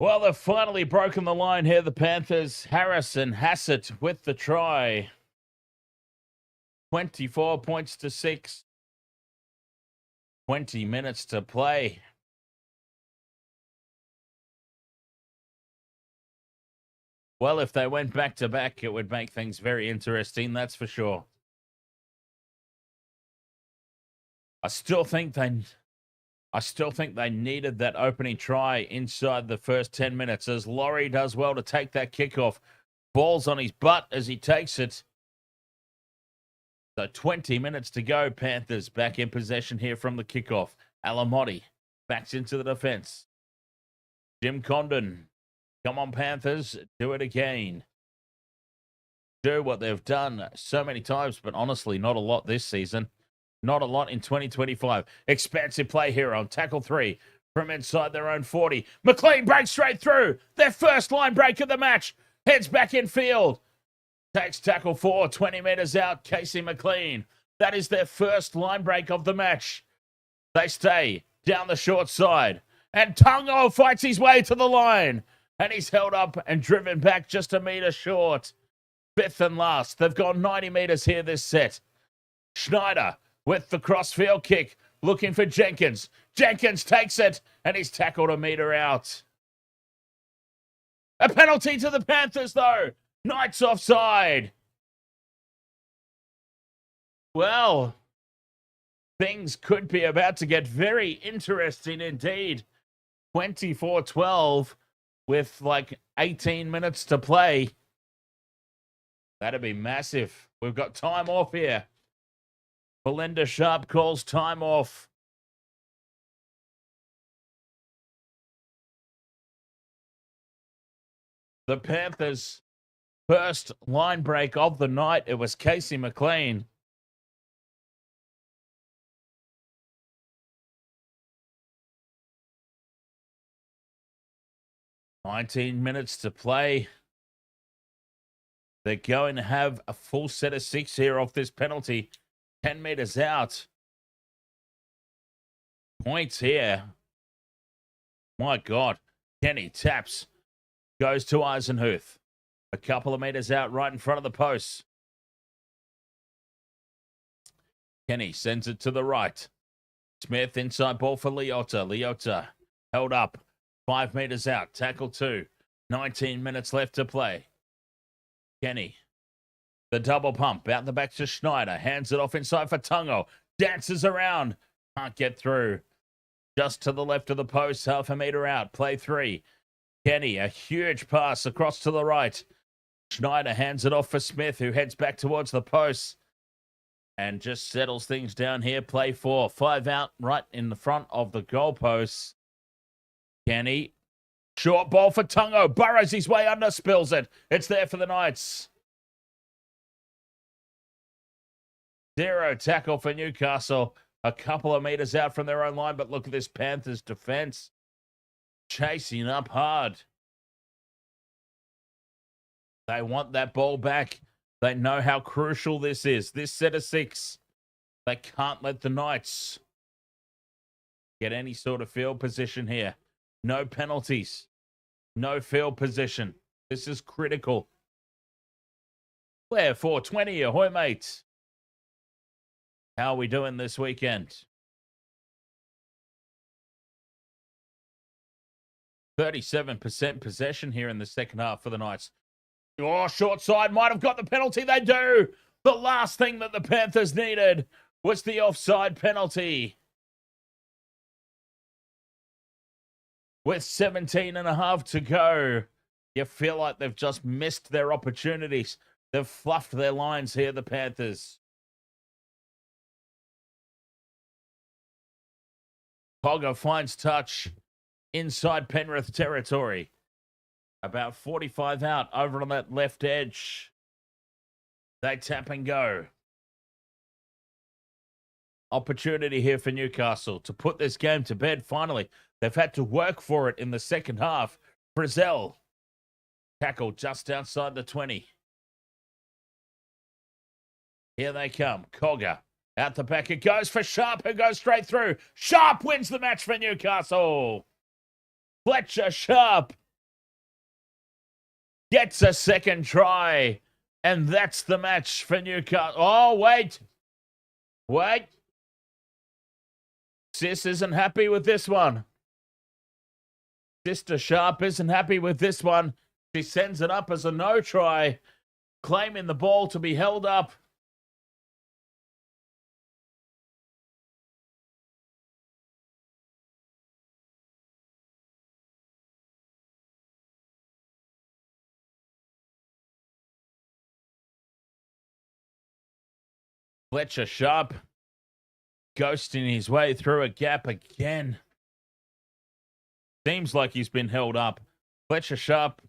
Well, they've finally broken the line here, the Panthers. Harrison Hassett with the try. 24 points to 6. 20 minutes to play. Well, if they went back to back, it would make things very interesting, that's for sure. I still think they needed that opening try inside the first 10 minutes, as Laurie does well to take that kickoff. Ball's on his butt as he takes it. So 20 minutes to go. Panthers back in possession here from the kickoff. Alamotti backs into the defense. Jim Condon. Come on, Panthers. Do it again. Do what they've done so many times, but honestly, not a lot this season. Not a lot in 2025. Expansive play here on tackle 3 from inside their own 40. McLean breaks straight through. Their first line break of the match. Heads back in field. Takes tackle 4, 20 metres out. Casey McLean. That is their first line break of the match. They stay down the short side. And Tungo fights his way to the line. And he's held up and driven back just a metre short. Fifth and last. They've gone 90 metres here this set. Schneider with the crossfield kick, looking for Jenkins. Jenkins takes it, and he's tackled a metre out. A penalty to the Panthers, though. Knights offside. Well, things could be about to get very interesting indeed. 24-12 with like 18 minutes to play. That'd be massive. We've got time off here. Belinda Sharp calls time off. The Panthers' first line break of the night. It was Casey McLean. $19 minutes to play. They're going to have a full set of 6 here off this penalty. 10 metres out. Points here. My God. Kenny taps. Goes to Eisenhuth. A couple of metres out right in front of the post. Kenny sends it to the right. Smith inside ball for Leota. Leota held up. 5 metres out. Tackle 2. 19 minutes left to play. Kenny. The double pump out the back to Schneider. Hands it off inside for Tungo. Dances around. Can't get through. Just to the left of the post. Half a metre out. Play 3. Kenny, a huge pass across to the right. Schneider hands it off for Smith, who heads back towards the post. And just settles things down here. Play 4. 5 out right in the front of the goalposts. Kenny. Short ball for Tungo. Burrows his way under. Spills it. It's there for the Knights. 0 tackle for Newcastle. A couple of metres out from their own line. But look at this Panthers defence. Chasing up hard. They want that ball back. They know how crucial this is. This set of 6. They can't let the Knights get any sort of field position here. No penalties. No field position. This is critical. Claire 420. Ahoy, mates. How are we doing this weekend? 37% possession here in the second half for the Knights. Oh, short side might have got the penalty. They do. The last thing that the Panthers needed was the offside penalty. With 17 and a half to go, you feel like they've just missed their opportunities. They've fluffed their lines here, the Panthers. Cogger finds touch inside Penrith territory. About 45 out over on that left edge. They tap and go. Opportunity here for Newcastle to put this game to bed finally. They've had to work for it in the second half. Frizzell. Tackle just outside the 20. Here they come. Cogger. Out the back it goes for Sharp, who goes straight through. Sharp wins the match for Newcastle. Fletcher Sharp gets a second try And that's the match for Newcastle. Oh, wait. Wait. Sis isn't happy with this one. Sister Sharp isn't happy with this one. She sends it up as a no try, claiming the ball to be held up. Fletcher Sharp ghosting his way through a gap again. Seems like he's been held up. Fletcher Sharp,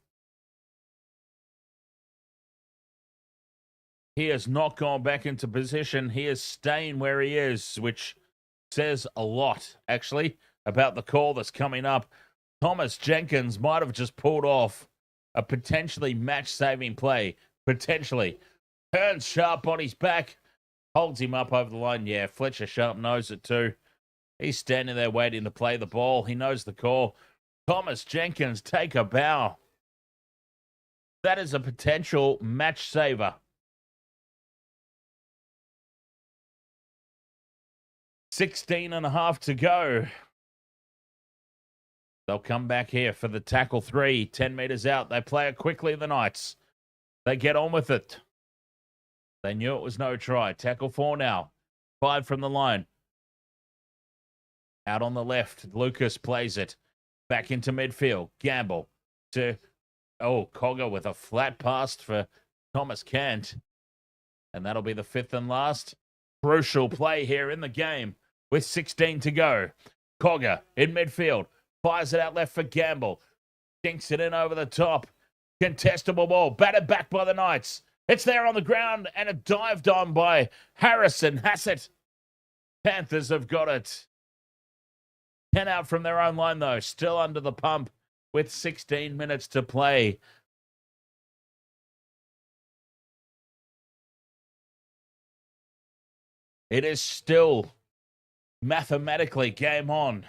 he has not gone back into position. He is staying where he is, which says a lot, actually, about the call that's coming up. Thomas Jenkins might have just pulled off a potentially match-saving play. Potentially. Turns Sharp on his back. Holds him up over the line. Yeah, Fletcher Sharp knows it too. He's standing there waiting to play the ball. He knows the call. Thomas Jenkins, take a bow. That is a potential match saver. 16.5 to go. They'll come back here for the tackle 3. 10 meters out. They play it quickly, the Knights. They get on with it. They knew it was no try. Tackle 4 now. 5 from the line. Out on the left. Lucas plays it. Back into midfield. Gamble to... Oh, Cogger with a flat pass for Thomas Cant. And that'll be the 5th and last. Crucial play here in the game with 16 to go. Cogger in midfield. Fires it out left for Gamble. Dinks it in over the top. Contestable ball. Batted back by the Knights. It's there on the ground and a dived on by Harrison Hassett. Panthers have got it. 10 out from their own line, though. Still under the pump with 16 minutes to play. It is still mathematically game on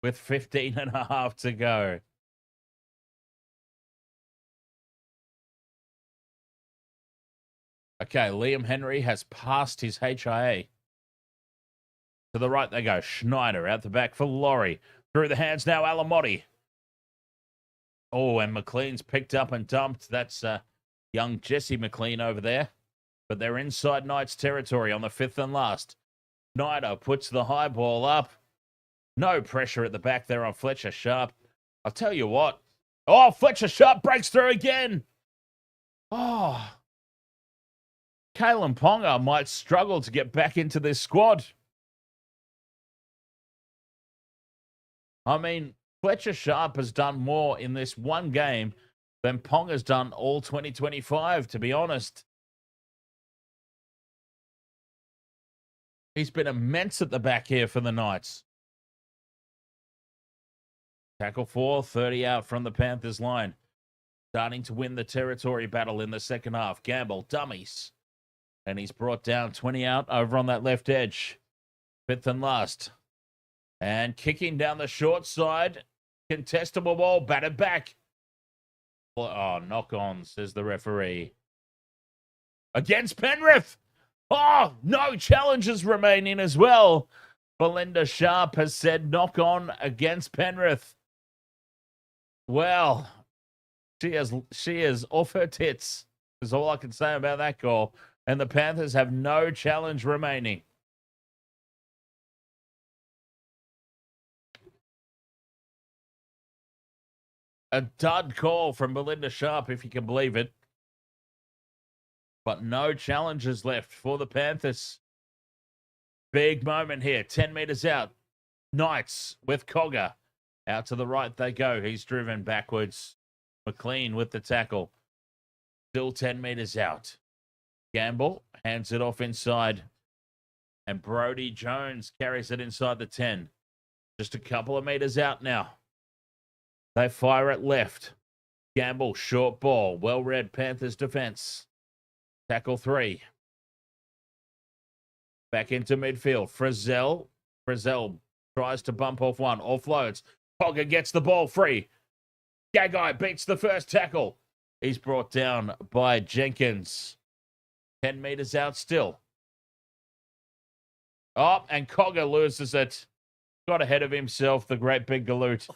with 15.5 to go. Okay, Liam Henry has passed his HIA. To the right they go. Schneider out the back for Laurie. Through the hands now, Alamotti. Oh, and McLean's picked up and dumped. That's young Jesse McLean over there. But they're inside Knights territory on the 5th and last. Schneider puts the high ball up. No pressure at the back there on Fletcher Sharp. I'll tell you what. Oh, Fletcher Sharp breaks through again. Oh. Kalen Ponga might struggle to get back into this squad. I mean, Fletcher Sharp has done more in this one game than Ponga's done all 2025, to be honest. He's been immense at the back here for the Knights. Tackle 4, 30 out from the Panthers line. Starting to win the territory battle in the second half. Gamble, dummies. And he's brought down 20 out over on that left edge. 5th and last. And kicking down the short side. Contestable ball, batted back. Oh, knock on, says the referee. Against Penrith. Oh, no challenges remaining as well. Belinda Sharp has said knock on against Penrith. Well, she is off her tits. Is all I can say about that call. And the Panthers have no challenge remaining. A dud call from Belinda Sharp, if you can believe it. But no challenges left for the Panthers. Big moment here. 10 meters out. Knights with Cogger. Out to the right they go. He's driven backwards. McLean with the tackle. Still 10 meters out. Gamble hands it off inside. And Brody Jones carries it inside the 10. Just a couple of meters out now. They fire it left. Gamble, short ball. Well-read Panthers defense. Tackle 3. Back into midfield. Frizzell. Frizzell tries to bump off one. Offloads. Cogger gets the ball free. Gagai beats the first tackle. He's brought down by Jenkins. 10 meters out still. Oh, and Cogger loses it. Got ahead of himself, the great big galoot.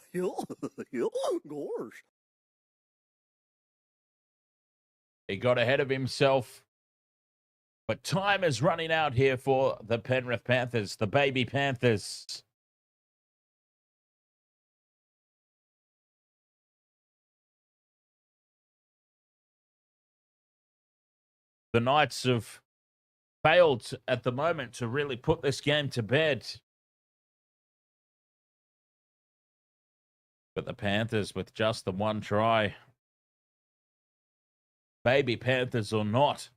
He got ahead of himself. But time is running out here for the Penrith Panthers, the baby Panthers. The Knights have failed at the moment to really put this game to bed. But the Panthers with just the one try. Baby Panthers or not.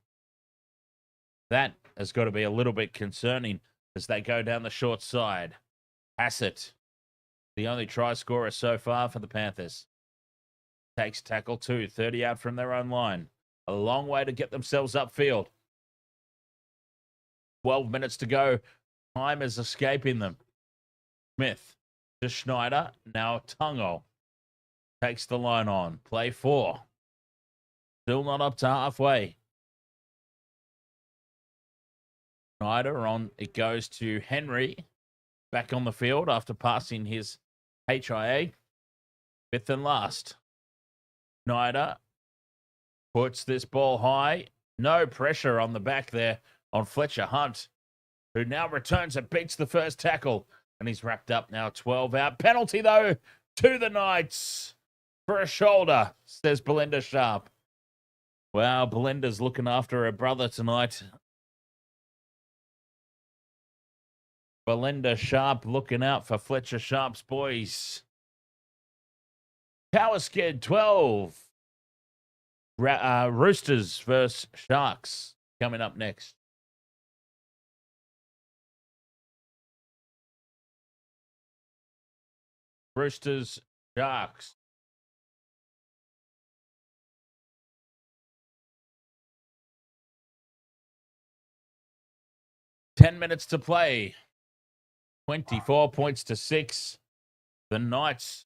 That has got to be a little bit concerning as they go down the short side. Hassett, the only try scorer so far for the Panthers. Takes tackle 2, 30 out from their own line. A long way to get themselves upfield. 12 minutes to go. Time is escaping them. Smith to Schneider. Now Tungo takes the line on. Play 4. Still not up to halfway. Schneider on. It goes to Henry. Back on the field after passing his HIA. 5th and last. Schneider puts this ball high. No pressure on the back there on Fletcher Hunt, who now returns and beats the first tackle. And he's wrapped up now, 12 out. Penalty, though, to the Knights for a shoulder, says Belinda Sharp. Wow, Belinda's looking after her brother tonight. Belinda Sharp looking out for Fletcher Sharp's boys. Power Skid 12. Roosters versus Sharks coming up next. Roosters, Sharks. Ten minutes to play. 24 points to 6. The Knights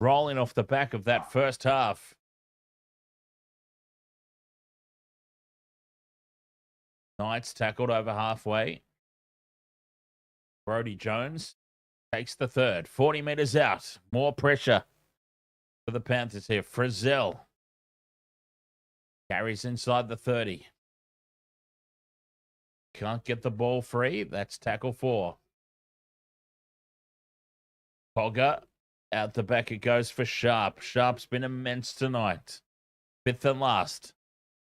rolling off the back of that first half. Knights tackled over halfway. Brodie Jones takes the third. 40 meters out. More pressure for the Panthers here. Frizzell carries inside the 30. Can't get the ball free. That's tackle 4. Cogger. Out the back it goes for Sharp. Sharp's been immense tonight. 5th and last.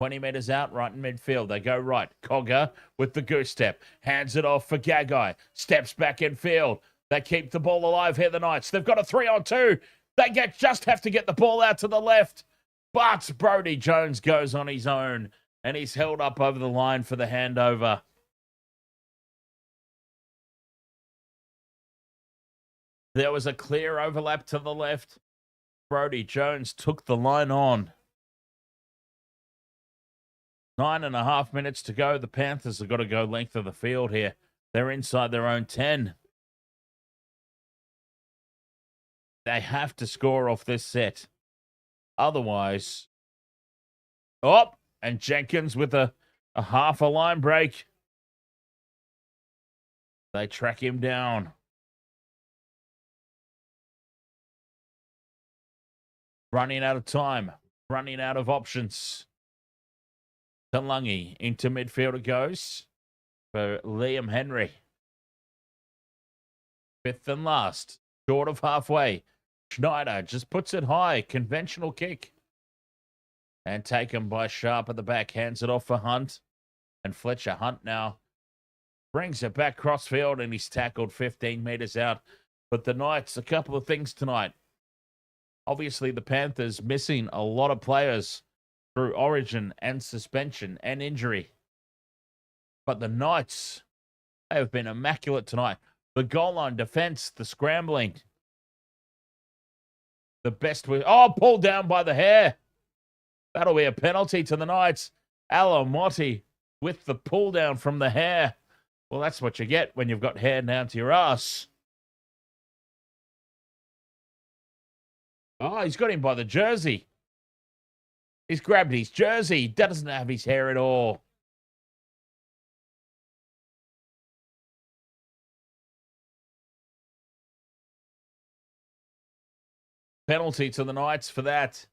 20 meters out, right in midfield. They go right. Cogger with the goose step. Hands it off for Gagai. Steps back in field. They keep the ball alive here, the Knights. They've got a 3-on-2. They just have to get the ball out to the left. But Brodie Jones goes on his own. And he's held up over the line for the handover. There was a clear overlap to the left. Brodie Jones took the line on. 9.5 minutes to go. The Panthers have got to go length of the field here. They're inside their own 10. They have to score off this set. Otherwise... Oh, and Jenkins with a half a line break. They track him down. Running out of time. Running out of options. Talangi into midfield it goes for Liam Henry. 5th and last. Short of halfway. Schneider just puts it high. Conventional kick. And taken by Sharp at the back. Hands it off for Hunt. And Fletcher Hunt now brings it back crossfield and he's tackled 15 meters out. But the Knights, a couple of things tonight. Obviously, the Panthers missing a lot of players through origin and suspension and injury. But the Knights, they have been immaculate tonight. The goal line defense, the scrambling. The best with... Oh, pulled down by the hair. That'll be a penalty to the Knights. Alamotti with the pull down from the hair. Well, that's what you get when you've got hair down to your ass. Oh, he's got him by the jersey. He's grabbed his jersey. He doesn't have his hair at all. Penalty to the Knights for that.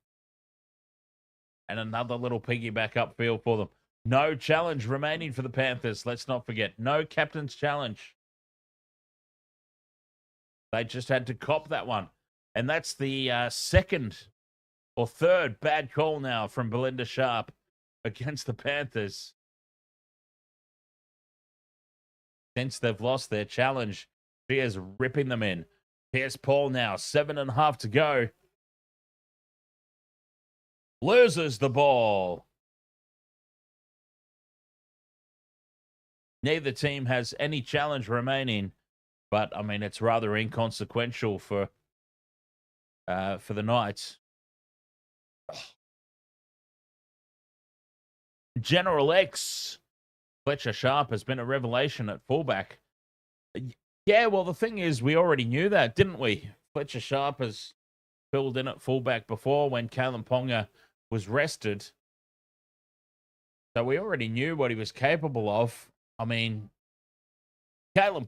And another little piggyback upfield for them. No challenge remaining for the Panthers. Let's not forget. No captain's challenge. They just had to cop that one. And that's the second or third bad call now from Belinda Sharp against the Panthers since they've lost their challenge. She is ripping them in. Here's Paul now. 7.5 to go. Loses the ball. Neither team has any challenge remaining, but I mean it's rather inconsequential for the Knights. General X Fletcher Sharp has been a revelation at fullback. Yeah, well the thing is we already knew that, didn't we? Fletcher Sharp has filled in at fullback before when Kalen Ponga was rested. So we already knew what he was capable of. I mean, Kalen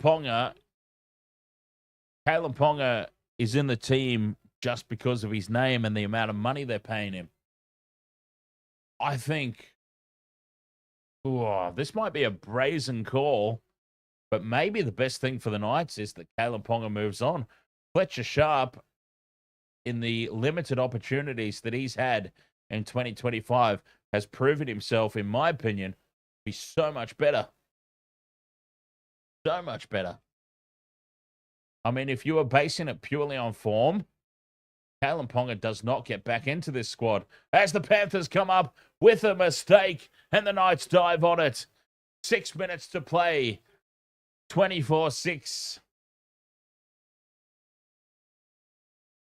Ponga is in the team just because of his name and the amount of money they're paying him. I think this might be a brazen call, but maybe the best thing for the Knights is that Kalen Ponga moves on. Fletcher Sharp, in the limited opportunities that he's had in 2025, has proven himself, in my opinion, to be so much better. So much better. I mean, if you were basing it purely on form, Kalen Ponga does not get back into this squad. As the Panthers come up with a mistake and the Knights dive on it. 6 minutes to play. 24-6.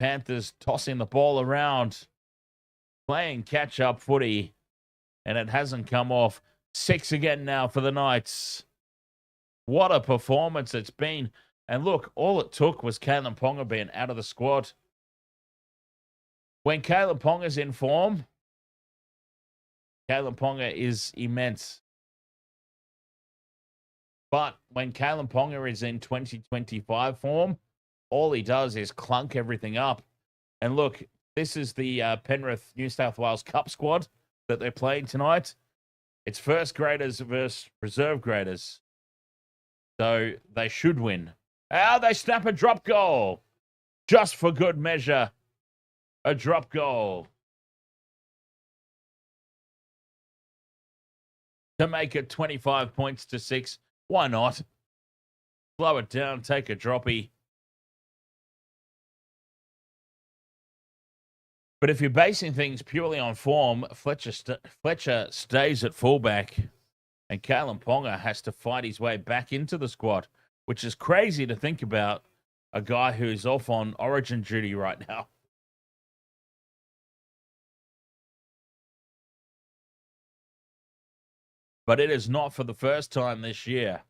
Panthers tossing the ball around. Playing catch-up footy. And it hasn't come off. 6 again now for the Knights. What a performance it's been. And look, all it took was Kalen Ponga being out of the squad. When Kalen Ponga's in form, Kalen Ponga is immense. But when Kalen Ponga is in 2025 form, all he does is clunk everything up. And look, this is the Penrith New South Wales Cup squad that they're playing tonight. It's first graders versus reserve graders. So they should win. They snap a drop goal. Just for good measure. A drop goal. To make it 25 points to 6. Why not? Slow it down, take a droppy. But if you're basing things purely on form, Fletcher stays at fullback. And Kalen Ponga has to fight his way back into the squad, which is crazy to think about a guy who's off on origin duty right now. But it is not for the first time this year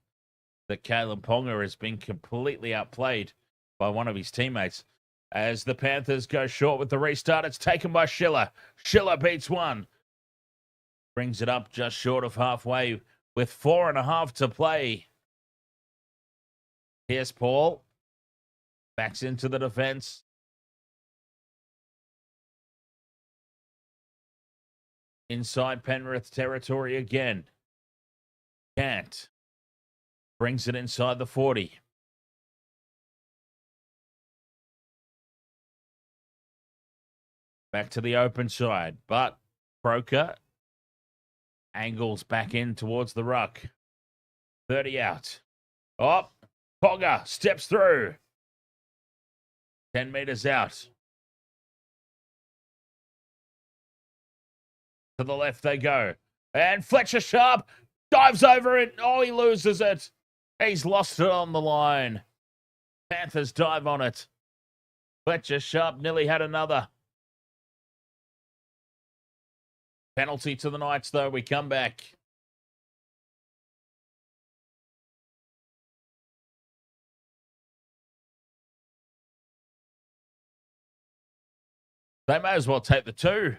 that Kalen Ponga has been completely outplayed by one of his teammates. As the Panthers go short with the restart, it's taken by Schiller. Schiller beats one. Brings it up just short of halfway with 4.5 to play. Here's Paul. Backs into the defense. Inside Penrith territory again. Can't. Brings it inside the 40. Back to the open side. But Croker angles back in towards the ruck. 30 out. Oh, Ponga steps through. 10 meters out. To the left they go. And Fletcher Sharp dives over it. Oh, he loses it. He's lost it on the line. Panthers dive on it. Fletcher Sharp nearly had another. Penalty to the Knights, though. We come back. They may as well take the 2.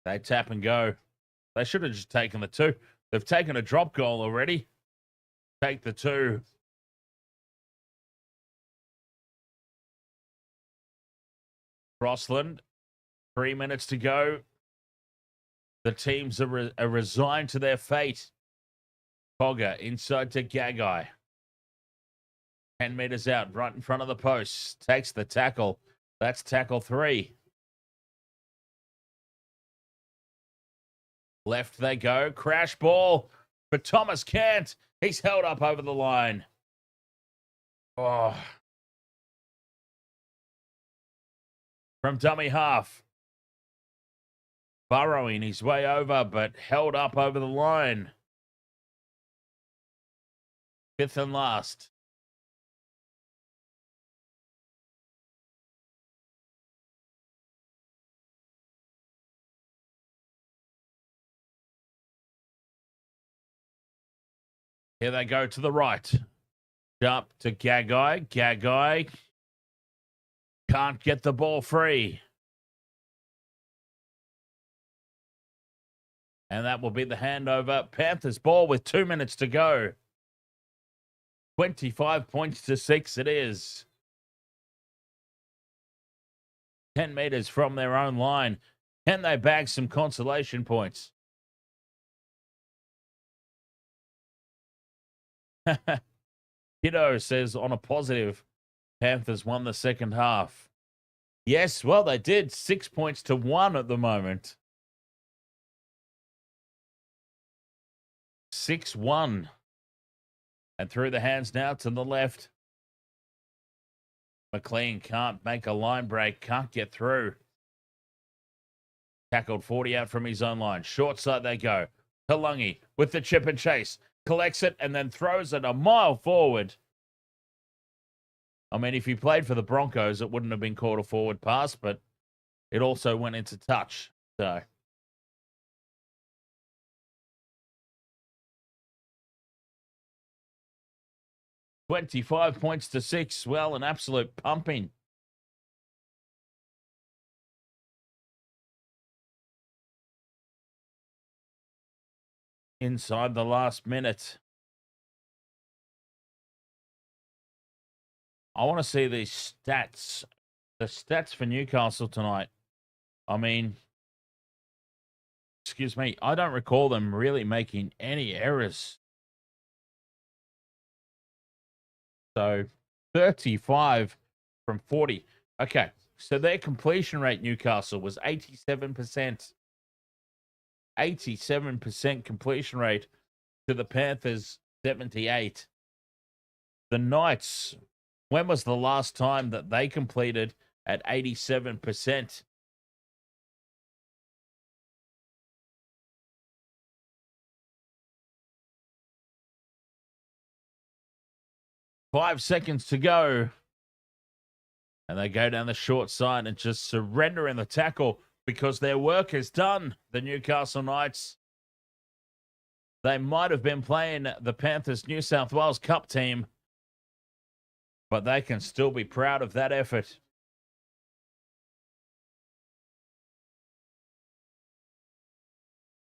They tap and go. They should have just taken the 2. They've taken a drop goal already. Take the 2. Crossland, 3 minutes to go. The teams are resigned to their fate. Cogger inside to Gagai. 10 meters out, right in front of the post. Takes the tackle. That's tackle 3. Left they go. Crash ball for Thomas Cant. He's held up over the line. Oh. From dummy half. Burrowing his way over, but held up over the line. 5th and last. Here they go to the right. Jump to Gagai. Gagai can't get the ball free. And that will be the handover. Panthers ball with 2 minutes to go. 25 points to 6 it is. 10 meters from their own line. Can they bag some consolation points? Kiddo says on a positive, Panthers won the second half. Yes, well, they did. 6 points to 1 at the moment. 6-1. And through the hands now to the left. McLean can't make a line break, can't get through. Tackled 40 out from his own line. Short side they go. Kalungi with the chip and chase. Collects it and then throws it a mile forward. I mean, if he played for the Broncos, it wouldn't have been called a forward pass, but it also went into touch. So 25 points to 6. Well, an absolute pumping. Inside the last minute. I want to see these stats. The stats for Newcastle tonight. I mean, excuse me, I don't recall them really making any errors. So 35 from 40. Okay, so their completion rate, Newcastle, was 87%. 87% completion rate to the Panthers, 78. The Knights, when was the last time that they completed at 87%? Five seconds to go. And they go down the short side and just surrender in the tackle because their work is done, the Newcastle Knights. They might have been playing the Panthers New South Wales Cup team, but they can still be proud of that effort.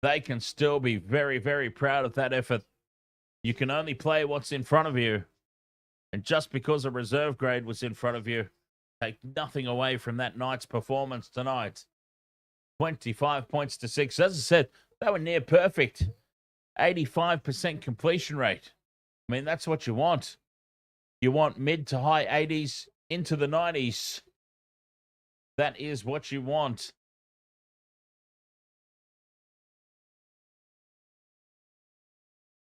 They can still be very, very proud of that effort. You can only play what's in front of you. And just because a reserve grade was in front of you, take nothing away from that Knights performance tonight. 25 points to 6. As I said, they were near perfect. 85% completion rate. I mean, that's what you want. You want mid to high 80s into the 90s. That is what you want.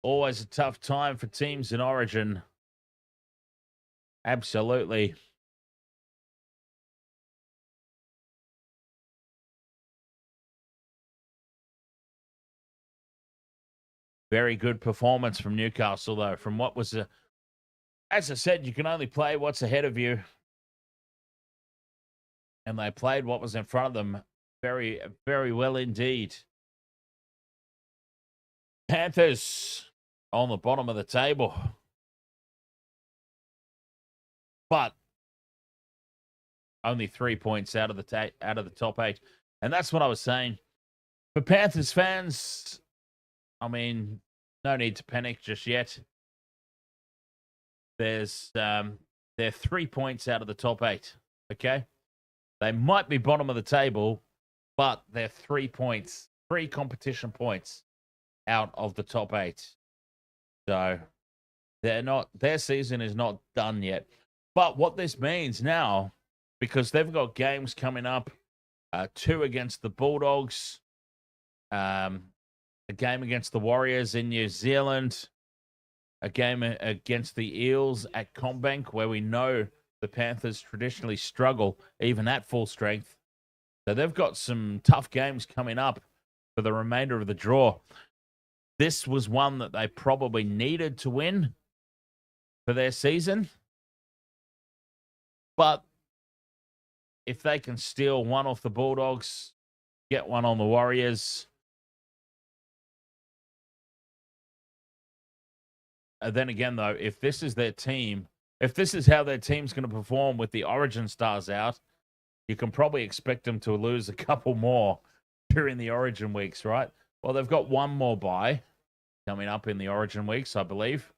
Always a tough time for teams in Origin. Absolutely. Very good performance from Newcastle, though. From what was as I said, you can only play what's ahead of you. And they played what was in front of them very, very well indeed. Panthers on the bottom of the table. But only 3 points out of the top 8. And that's what I was saying. For Panthers fans, I mean, no need to panic just yet. They're 3 points out of the top 8. Okay, they might be bottom of the table, but they're 3 points, 3 competition points out of the top 8. So their season is not done yet. But what this means now, because they've got games coming up, 2 against the Bulldogs, a game against the Warriors in New Zealand, a game against the Eels at Combank, where we know the Panthers traditionally struggle even at full strength. So they've got some tough games coming up for the remainder of the draw. This was one that they probably needed to win for their season. But if they can steal one off the Bulldogs, get one on the Warriors, then again, though, if this is their team, if this is how their team's going to perform with the Origin stars out, you can probably expect them to lose a couple more during the Origin weeks, right? Well, they've got one more bye coming up in the Origin weeks, I believe.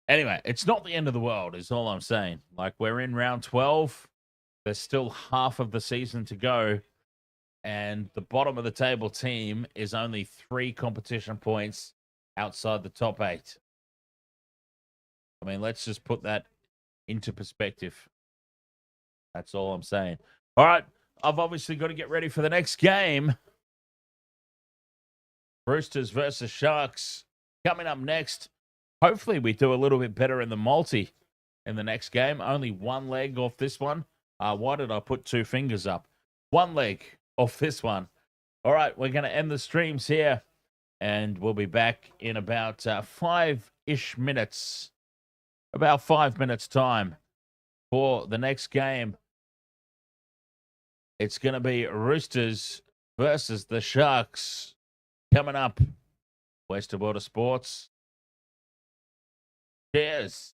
Anyway, it's not the end of the world, is all I'm saying. Like, we're in round 12. There's still half of the season to go. And the bottom of the table team is only 3 competition points outside the top 8. I mean, let's just put that into perspective. That's all I'm saying. All right, I've obviously got to get ready for the next game. Roosters versus Sharks coming up next. Hopefully we do a little bit better in the multi in the next game. Only one leg off this one. Why did I put 2 fingers up? One leg off this one. All we're going to end the streams here, and we'll be back in about 5-ish minutes, about 5 minutes time for the next game. It's going to be Roosters versus the Sharks coming up. Western World of Sports. Cheers.